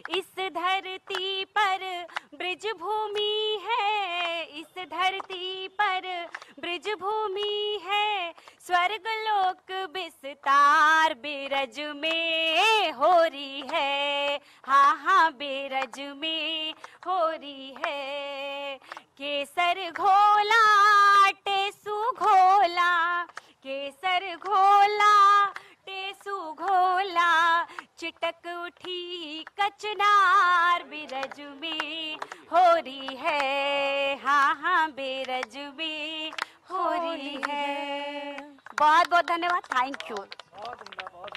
इस धरती पर ब्रिज भूमि है, इस धरती पर ब्रिज भूमि है, स्वर्ग लोक विस्तार बेरज में हो रही है, हाँ हाँ बेरज में हो रही है। केसर घोला टेसु घोला, केसर घोला टेसु घोला, चिटक उठी कचनार बेरज में हो रही है, हाँ हाँ बेरज में हो रही है। बहुत बहुत धन्यवाद, थैंक यू। बहुत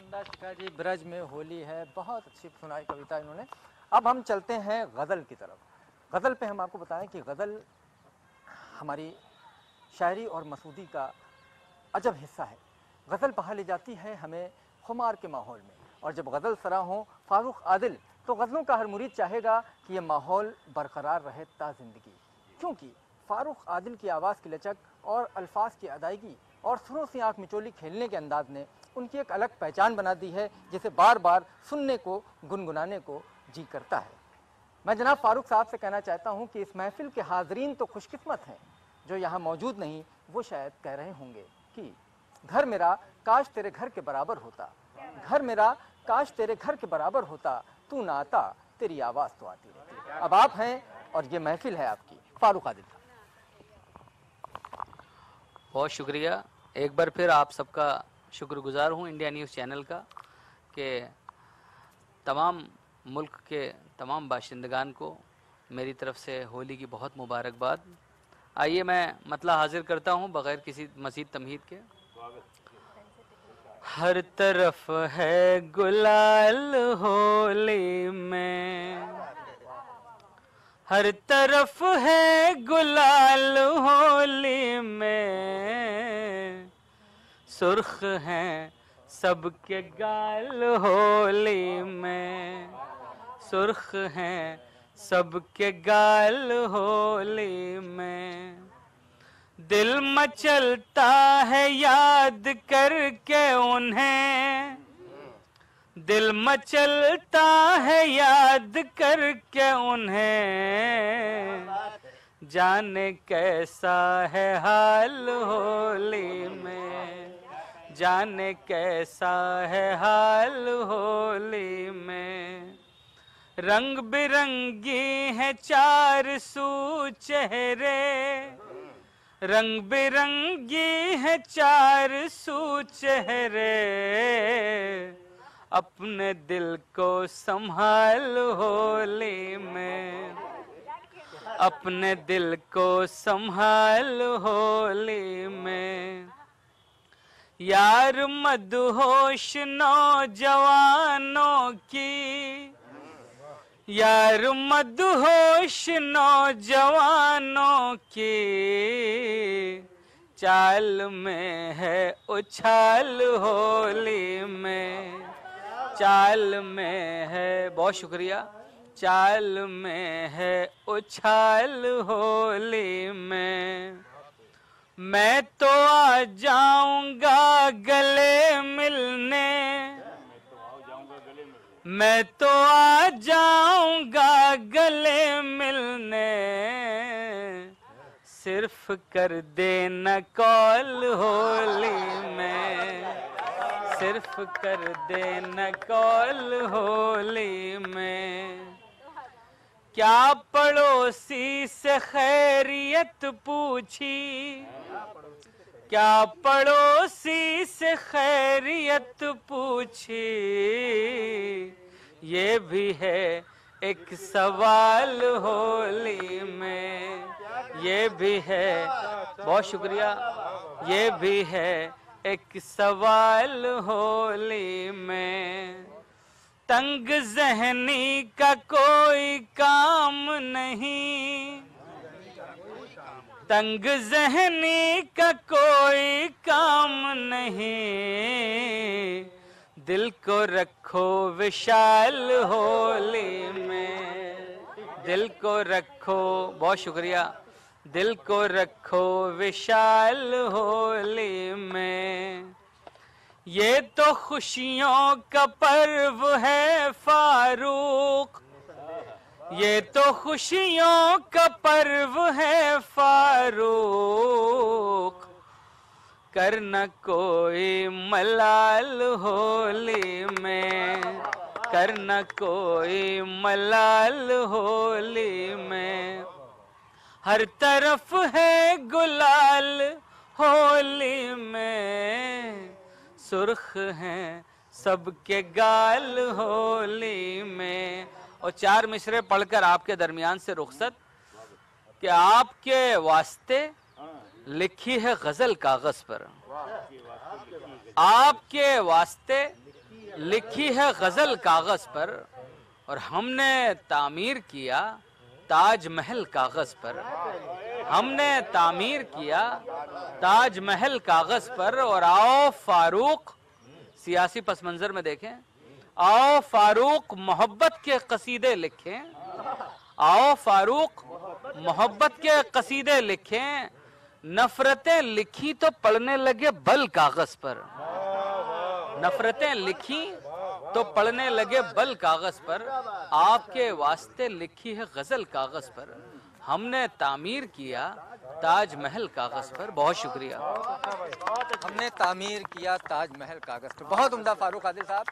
उम्दा शिखा जी, ब्रज में होली है, बहुत अच्छी सुनाई कविता इन्होंने। अब हम चलते हैं गज़ल की तरफ। गज़ल पे हम आपको बताएं कि गज़ल हमारी शायरी और मसूदी का अजब हिस्सा है। गज़ल पढ़ा ली जाती है हमें खुमार के माहौल में, और जब गज़ल सरा हो फारूक आदिल तो गज़लों का हर मुरीद चाहेगा कि ये माहौल बरकरार रहे ता ज़िंदगी, क्योंकि फारूक आदिल की आवाज़ की लचक और अल्फाज की अदायगी और सुरों से आँख मिचोली खेलने के अंदाज ने उनकी एक अलग पहचान बना दी है, जिसे बार बार सुनने को, गुनगुनाने को जी करता है। मैं जनाब फारूक साहब से कहना चाहता हूँ कि इस महफिल के हाज़रीन तो खुशकिस्मत हैं, जो यहाँ मौजूद नहीं वो शायद कह रहे होंगे कि घर मेरा काश तेरे घर के बराबर होता, घर मेरा काश तेरे घर के बराबर होता, तू ना आता तेरी आवाज़ तो आती रहती। अब आप हैं और ये महफिल है आपकी। फारूक आदिल। बहुत शुक्रिया, एक बार फिर आप सबका शुक्रगुजार हूँ इंडिया न्यूज़ चैनल का, कि तमाम मुल्क के तमाम बाशिंदगान को मेरी तरफ से होली की बहुत मुबारकबाद। आइए मैं मतला हाजिर करता हूँ बग़ैर किसी मज़ीद तमहीद के। हर तरफ है गुलाल होली में, हर तरफ है गुलाल होली में, सुर्ख हैं सबके गाल होली में, सुर्ख हैं सबके गाल होली में। दिल मचलता है याद करके उन्हें, दिल मचलता है याद करके उन्हें, जाने कैसा है हाल होली में, जाने कैसा है हाल होली में। रंग बिरंगी है चार सू चेहरे, रंग बिरंगी है चार सू चेहरे, अपने दिल को संभाल होली में, अपने दिल को संभाल होली में। यार मदहोश नौजवानों की, यार मदहोश नौजवानों की, चाल में है उछाल होली में, चाल में है, बहुत शुक्रिया, चाल में है उछाल होली में। मैं तो आ जाऊंगा गले मिलने, मैं तो आ जाऊंगा गले मिलने, सिर्फ कर देना कॉल होली में, सिर्फ कर देना कॉल होली में। क्या पड़ोसी से खैरियत पूछी, क्या पड़ोसी से खैरियत पूछी, ये भी है एक सवाल होली में, ये भी है, बहुत शुक्रिया, ये भी है एक सवाल होली में। तंग ज़हनी का कोई काम नहीं, तंग ज़हनी का कोई काम नहीं, दिल को रखो विशाल होली में, दिल को रखो, बहुत शुक्रिया, दिल को रखो विशाल होली में। ये तो खुशियों का पर्व है फारूक, ये तो खुशियों का पर्व है फारूक, कर न कोई मलाल होली में, कर न कोई मलाल होली में। हर तरफ है गुलाल होली में, सुर्ख हैं सबके गाल होली में। और 4 मिसरे पढ़कर आपके दरमियान से रुखसत कि आपके वास्ते लिखी है गजल कागज पर, आपके वास्ते लिखी है गजल कागज पर, और हमने तामीर किया ताजमहल कागज पर, हमने तामीर किया ताजमहल कागज पर। और आओ फारूक, सियासी पस मंजर में देखें, आओ फारूक मोहब्बत के कसीदे लिखें, आओ फारूक मोहब्बत के कसीदे लिखें। नफरतें लिखी तो पढ़ने लगे बल कागज पर, नफरतें लिखी तो पढ़ने लगे बल कागज पर, आपके वास्ते लिखी है गजल कागज पर, हमने तामीर किया ताजमहल कागज पर। बहुत शुक्रिया। हमने तामीर किया ताजमहल कागज पर। बहुत उम्दा फारूक आदिल साहब।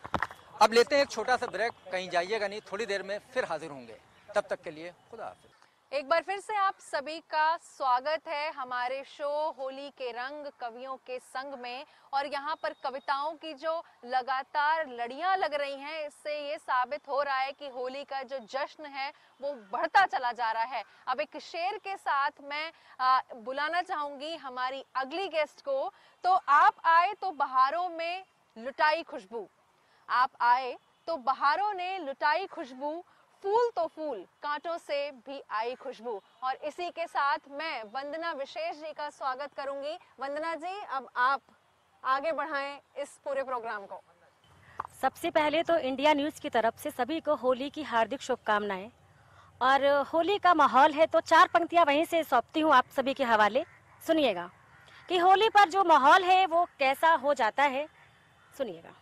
अब लेते हैं एक छोटा सा ब्रेक, कहीं जाइएगा नहीं, थोड़ी देर में फिर हाजिर होंगे, तब तक के लिए खुदा हाफिज। एक बार फिर से आप सभी का स्वागत है हमारे शो होली के रंग कवियों के संग में। और यहाँ पर कविताओं की जो लगातार लड़ियाँ लग रही हैं, इससे ये साबित हो रहा है कि होली का जो जश्न है वो बढ़ता चला जा रहा है। अब एक शेर के साथ मैं बुलाना चाहूँगी हमारी अगली गेस्ट को। तो आप आए तो बहारों में लुटाई खुशबू, आप आए तो बहारों ने लुटाई खुशबू, फूल तो फूल कांटों से भी आई खुशबू। और इसी के साथ मैं वंदना विशेष जी का स्वागत करूंगी। वंदना जी, अब आप आगे बढ़ाएं इस पूरे प्रोग्राम को। सबसे पहले तो इंडिया न्यूज़ की तरफ से सभी को होली की हार्दिक शुभकामनाएं। और होली का माहौल है तो 4 पंक्तियां वहीं से सौंपती हूँ आप सभी के हवाले। सुनिएगा कि होली पर जो माहौल है वो कैसा हो जाता है, सुनिएगा।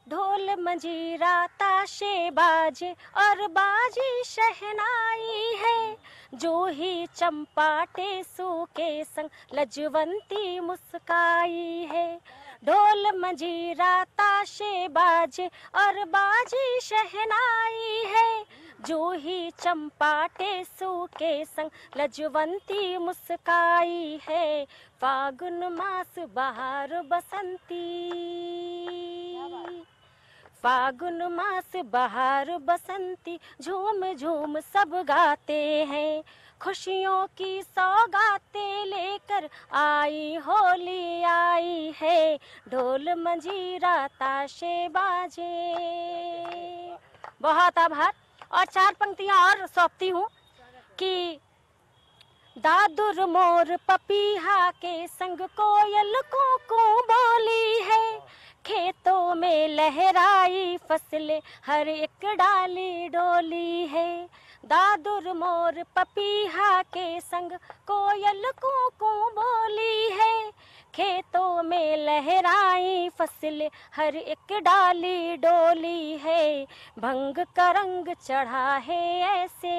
ढोल मंजीरा ताशे बाजे और बाजी शहनाई है, जो ही चंपाटे सूके संग लजवंती मुस्काई है। ढोल मंजीरा ताशे बाजे और बाजी शहनाई है, जो ही चंपाटे सूके संग लजवंती मुस्काई है। फागुन मास बहार बसंती, फागुन मास बहार बसंती, झूम झूम सब गाते हैं। खुशियों की सौगातें लेकर आई होली आई है, ढोल मंजीरा ताशे बाजे। बहुत आभार। और 4 पंक्तियां और सौंपती हूँ कि दादुर मोर पपीहा के संग कोयल को बोली है, खेतों में लहराई फसलें हर एक डाली डोली है। दादुर मोर पपीहा के संग कोयल को बोली है, खेतों में लहराई फसलें हर एक डाली डोली है। भंग का रंग चढ़ा है ऐसे,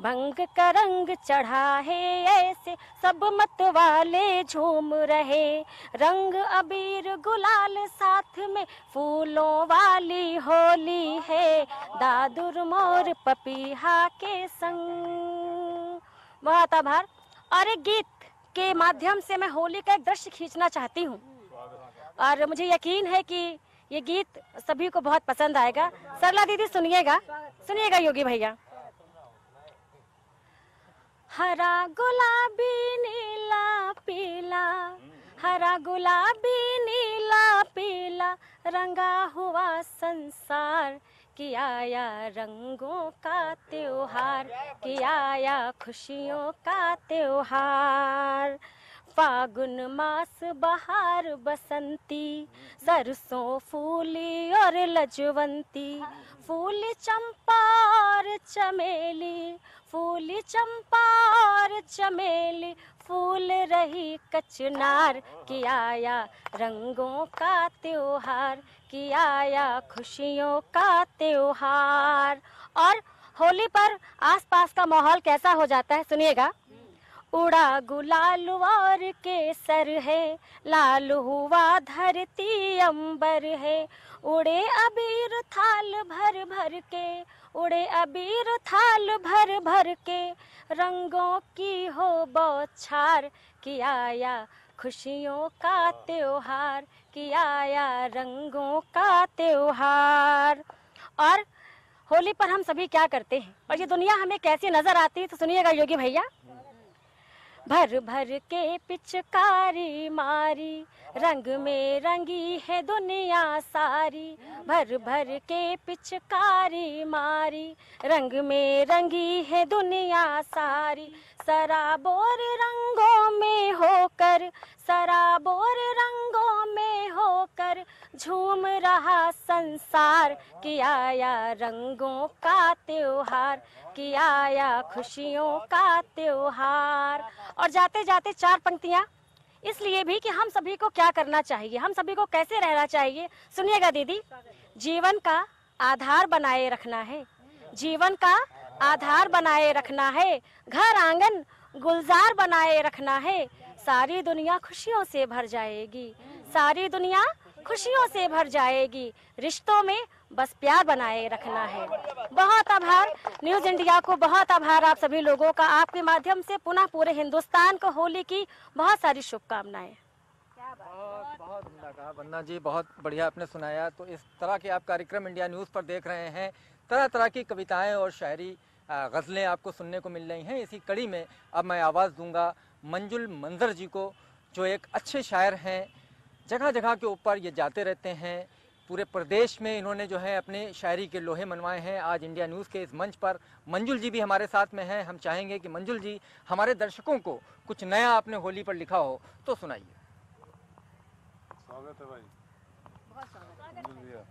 भंग का रंग चढ़ा है ऐसे, सब मत वाले झूम रहे। रंग अबीर गुलाल साथ में फूलों वाली होली है, दादुर मोर पपीहा के संग। बहुत आभार। और एक गीत के माध्यम से मैं होली का एक दृश्य खींचना चाहती हूँ, और मुझे यकीन है कि ये गीत सभी को बहुत पसंद आएगा। सरला दीदी सुनिएगा, सुनिएगा योगी भैया। हरा गुलाबी नीला पीला, हरा गुलाबी नीला पीला, रंगा हुआ संसार, कि आया रंगों का त्योहार, कि आया खुशियों का त्योहार। फागुन मास बहार बसंती, सरसों फूली और लजवंती, फूली चंपा और चमेली, फूली चंपा और चमेली, फूल रही कचनार, कि आया रंगों का त्योहार, कि आया खुशियों का त्योहार। और होली पर आसपास का माहौल कैसा हो जाता है, सुनिएगा। उड़ा गुलाल और केसर है, लाल हुआ धरती अंबर है, उड़े अबीर थाल भर भर के, उड़े अबीर थाल भर भर के, रंगों की हो बौछार, कि आया खुशियों का त्योहार, कि आया रंगों का त्योहार। और होली पर हम सभी क्या करते हैं और ये दुनिया हमें कैसी नजर आती है, तो सुनिएगा योगी भैया। भर भर के पिचकारी मारी, रंग में रंगी है दुनिया सारी, भर भर के पिचकारी मारी, रंग में रंगी है दुनिया सारी, सराबोर रंगों में होकर, सराबोर रंगों में होकर, झूम रहा संसार, कि आया रंगों का त्योहार, कि आया खुशियों का त्योहार। और जाते जाते चार पंक्तियां इसलिए भी कि हम सभी को क्या करना चाहिए, हम सभी को कैसे रहना चाहिए, सुनिएगा दीदी। जीवन का आधार बनाए रखना है, जीवन का आधार बनाए रखना है, घर आंगन गुलजार बनाए रखना है, सारी दुनिया खुशियों से भर जाएगी, सारी दुनिया खुशियों से भर जाएगी, रिश्तों में बस प्यार बनाए रखना है। बहुत आभार न्यूज इंडिया को, बहुत आभार आप सभी लोगों का। आपके माध्यम से पुनः पूरे हिंदुस्तान को होली की बहुत सारी शुभकामनाएं। बहुत उम्दा कहा वंदना जी, बहुत बढ़िया आपने सुनाया। तो इस तरह के आप कार्यक्रम इंडिया न्यूज़ पर देख रहे हैं, तरह तरह की कविताएं और शायरी गज़लें आपको सुनने को मिल रही हैं। इसी कड़ी में अब मैं आवाज़ दूंगा मंजुल मंजर जी को, जो एक अच्छे शायर हैं, जगह जगह के ऊपर ये जाते रहते हैं, पूरे प्रदेश में इन्होंने जो है अपने शायरी के लोहे मनवाए हैं। आज इंडिया न्यूज़ के इस मंच पर मंजुल जी भी हमारे साथ में हैं। हम चाहेंगे कि मंजुल जी हमारे दर्शकों को कुछ नया आपने होली पर लिखा हो तो सुनाइए। स्वागत है भाई, बहुत स्वागत है।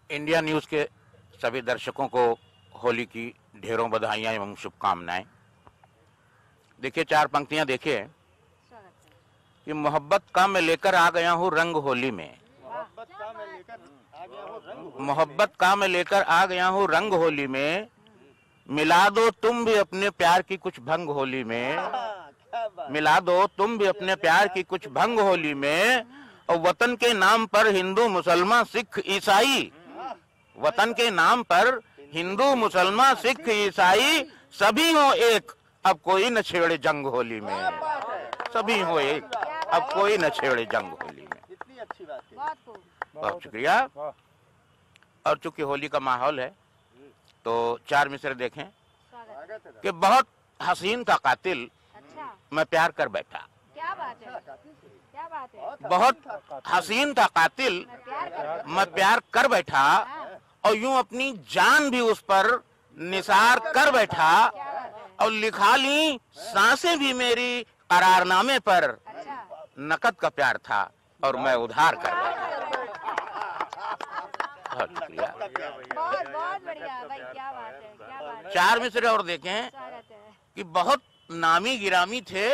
इंडिया न्यूज़ के सभी दर्शकों को होली की ढेरों बधाइयाँ एवं शुभकामनाएं। देखिए, चार पंक्तियां देखिए कि मोहब्बत का मैं लेकर आ गया हूँ रंग होली में, मोहब्बत का मैं लेकर आ गया हूँ रंग होली में, मिला दो तुम भी अपने प्यार की कुछ भंग होली में, मिला दो तुम भी अपने प्यार की कुछ भंग होली में, और वतन के नाम पर हिंदू मुसलमान सिख ईसाई, वतन के नाम पर हिंदू मुसलमान सिख ईसाई सभी हो एक, अब कोई न छेड़े जंग होली में, सभी हो एक, अब कोई न छेड़े जंग होली में। इतनी अच्छी बात है। बहुत शुक्रिया। और चूंकि होली का माहौल है तो चार मिसरे देखें कि बहुत हसीन था कातिल, मैं प्यार कर बैठा। क्या बात है, क्या बात है। बहुत हसीन था कातिल, मैं प्यार कर बैठा, और यूं अपनी जान भी उस पर निसार कर बैठा, और लिखा ली सांसें भी मेरी करारनामे पर, नकद का प्यार था और मैं उधार कर बैठा। बहुत शुक्रिया, बहुत बहुत बढ़िया भाई, क्या बात है, क्या बात है। चार मिसरे और देखें कि बहुत नामी गिरामी थे,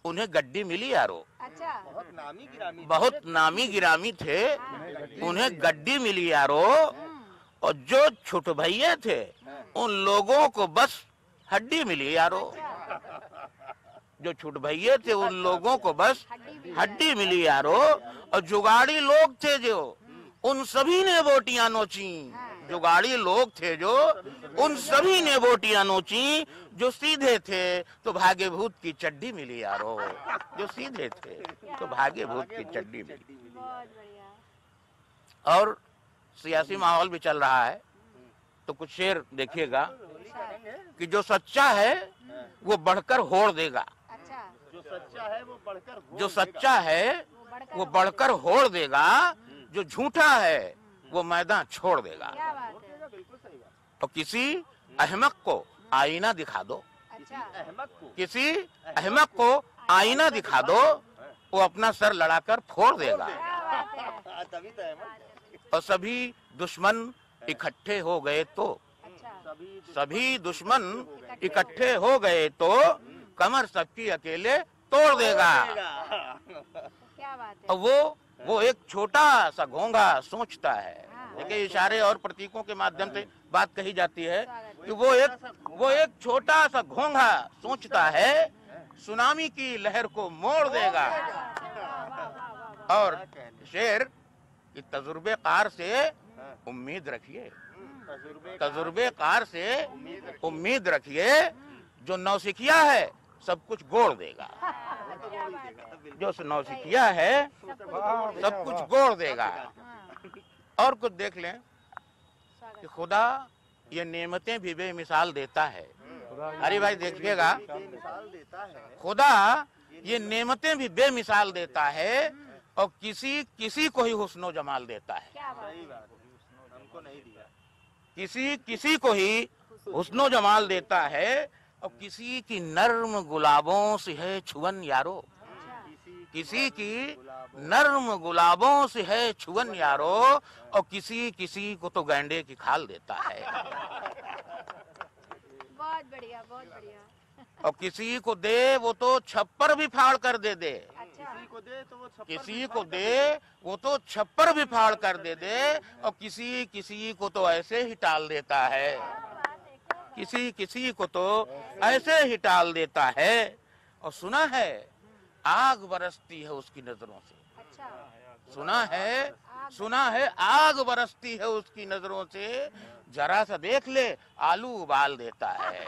उन्हें गड्डी मिली यारो। अच्छा, बहुत नामी गिरामी, बहुत नामी गिरामी थे, उन्हें गड्डी मिली यारो, और जो छोटे भैया थे उन लोगों को बस हड्डी मिली यारो, जो छोटे भैया थे उन लोगों को बस हड्डी मिली यारो, और जुगाड़ी लोग थे जो उन सभी ने बोटियां नोची, जुगाड़ी लोग थे जो उन सभी ने बोटियां नोची, जो सीधे थे तो भाग्य भूत की चड्डी मिली यारो, जो सीधे थे तो भाग्य भूत की चड्डी मिली। और सियासी माहौल भी चल रहा है तो कुछ शेर देखिएगा कि जो सच्चा है वो बढ़कर होड़ देगा, जो सच्चा है वो बढ़कर, जो सच्चा है वो बढ़कर होड़ देगा, जो झूठा है वो मैदान छोड़ देगा। और किसी अहमक को आईना दिखा दो, किसी अहमक को आईना दिखा दो, वो अपना सर लड़ाकर फोड़ देगा। और सभी दुश्मन इकट्ठे हो गए तो, सभी दुश्मन इकट्ठे हो गए तो कमर सबकी अकेले तोड़ देगा। क्या बात है। और वो एक छोटा सा घोंघा सोचता है। देखिए, इशारे और प्रतीकों के माध्यम से बात कही जाती है कि वो एक छोटा सा घोंघा सोचता है सुनामी की लहर को मोड़ देगा। और शेर कि तजुर्बेकार से उम्मीद रखिए, तजुर्बेकार से उम्मीद रखिए, जो नौसिखिया है सब कुछ गोड़ देगा। जो नौसिखिया है सब कुछ गोड़ देगा। और कुछ देख लें कि खुदा ये नेमतें भी बेमिसाल देता है। अरे भाई देखिएगा, खुदा ये नेमतें भी बेमिसाल देता है और किसी को ही हुस्नो जमाल देता है। किसी को ही हुस्नो जमाल देता है और किसी की नर्म गुलाबों से है छुअन यारो, किसी की नर्म गुलाबों से है छुअन यारो, और किसी को तो गैंडे की खाल देता है। बहुत बढ़िया, बहुत बढ़िया। और किसी को दे वो तो छप्पर भी फाड़ कर दे दे, किसी को दे तो वो किसी को दे वो तो छप्पर भी फाड़ कर दे दे, और किसी को तो ऐसे ही टाल देता है, किसी को तो ऐसे ही टाल देता है। और सुना है आग बरसती है उसकी नजरों से, सुना है आग बरसती है उसकी नजरों से, जरा सा देख ले आलू उबाल देता है।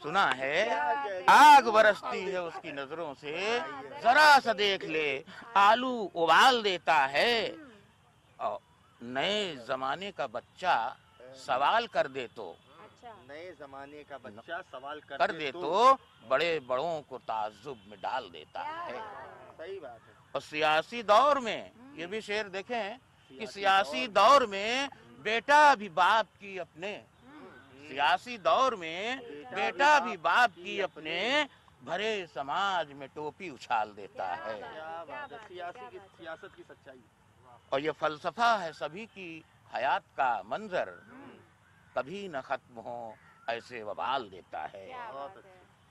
सुना है आग बरसती है उसकी नजरों से, जरा सा देख ले आलू उबाल देता है। और नए जमाने का बच्चा सवाल कर दे तो, नए जमाने का बच्चा सवाल कर दे तो बड़े बड़ों को ताज्जुब में डाल देता है। सही बात है। और सियासी दौर में ये भी शेर देखें कि सियासी दौर में बेटा भी बाप की अपने, सियासी दौर में बेटा भी बाप की अपने, भरे समाज में टोपी उछाल देता है। सियासत की सच्चाई। और ये फलसफा है सभी की हयात का मंजर, कभी न खत्म हो ऐसे वबाल देता है,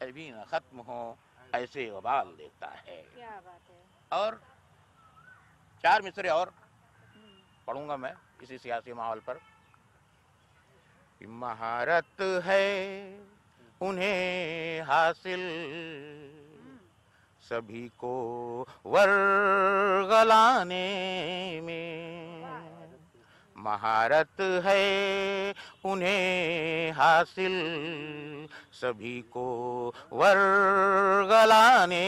कभी न खत्म हो ऐसे वबाल देता है। और 4 मिसरे और पढ़ूंगा मैं इसी सियासी माहौल पर। महारत है उन्हें हासिल सभी को वर्गलाने में, महारत है उन्हें हासिल सभी को वर्गलाने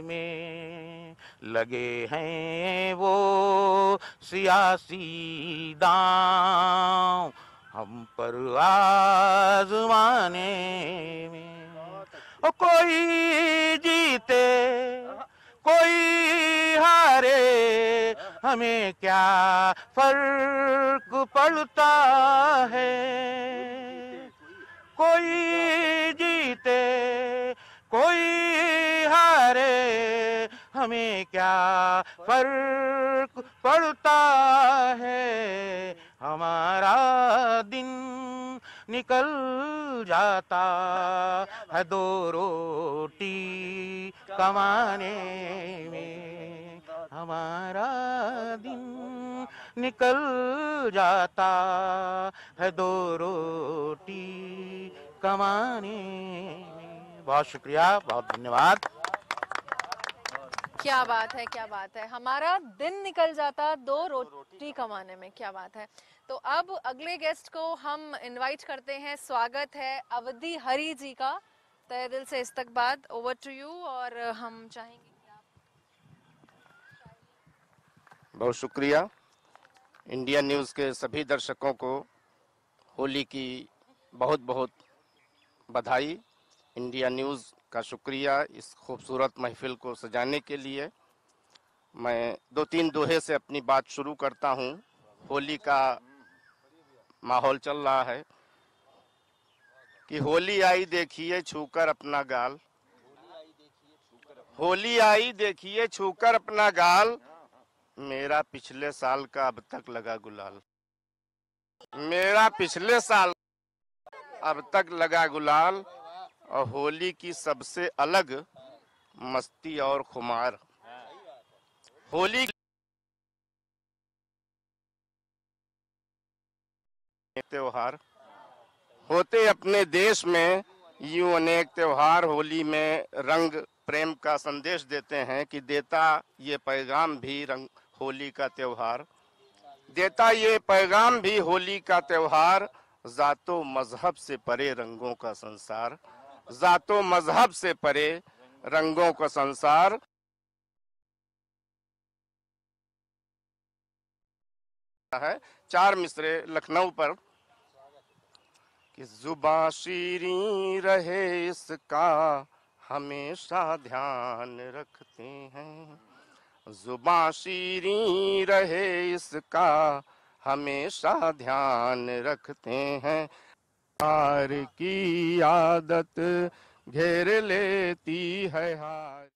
में, लगे हैं वो सियासी दांव हम पर आजमाने में। और कोई जीते कोई हारे हमें क्या फर्क पड़ता है, कोई जीते कोई हारे हमें क्या फर्क पड़ता है, हमारा दिन निकल जाता है 2 रोटी कमाने में, हमारा दिन निकल जाता है 2 रोटी कमाने में। बहुत शुक्रिया, बहुत धन्यवाद। क्या बात है, क्या बात है। हमारा दिन निकल जाता 2 रोटी कमाने में, क्या बात है। तो अब अगले गेस्ट को हम इनवाइट करते हैं। स्वागत है अवधि हरी जी का, तहे दिल से इस्तकबाल। Over to you. और हम चाहेंगे कि आप। बहुत शुक्रिया। इंडिया न्यूज़ के सभी दर्शकों को होली की बहुत बहुत बधाई। इंडिया न्यूज़ का शुक्रिया इस खूबसूरत महफिल को सजाने के लिए। मैं 2-3 दोहे से अपनी बात शुरू करता हूँ। होली का माहौल चल रहा है। कि होली आई देखिए छूकर अपना गाल, होली आई देखिए छूकर अपना गाल, मेरा पिछले साल का अब तक लगा गुलाल, मेरा पिछले साल अब तक लगा गुलाल। और होली की सबसे अलग मस्ती और खुमार, होली त्योहार होते अपने देश में यूं अनेक त्योहार, होली में रंग प्रेम का संदेश देते हैं कि देता ये पैगाम भी रंग होली का त्योहार, देता ये पैगाम भी होली का त्योहार, जातो मजहब से परे रंगों का संसार, जातो मजहब से परे रंगों का संसार। है 4 मिसरे लखनऊ पर कि जुबां शीरीं रहे इसका हमेशा ध्यान रखते हैं, जुबां शीरीं रहे इसका हमेशा ध्यान रखते हैं, हार की आदत घेर लेती है हार।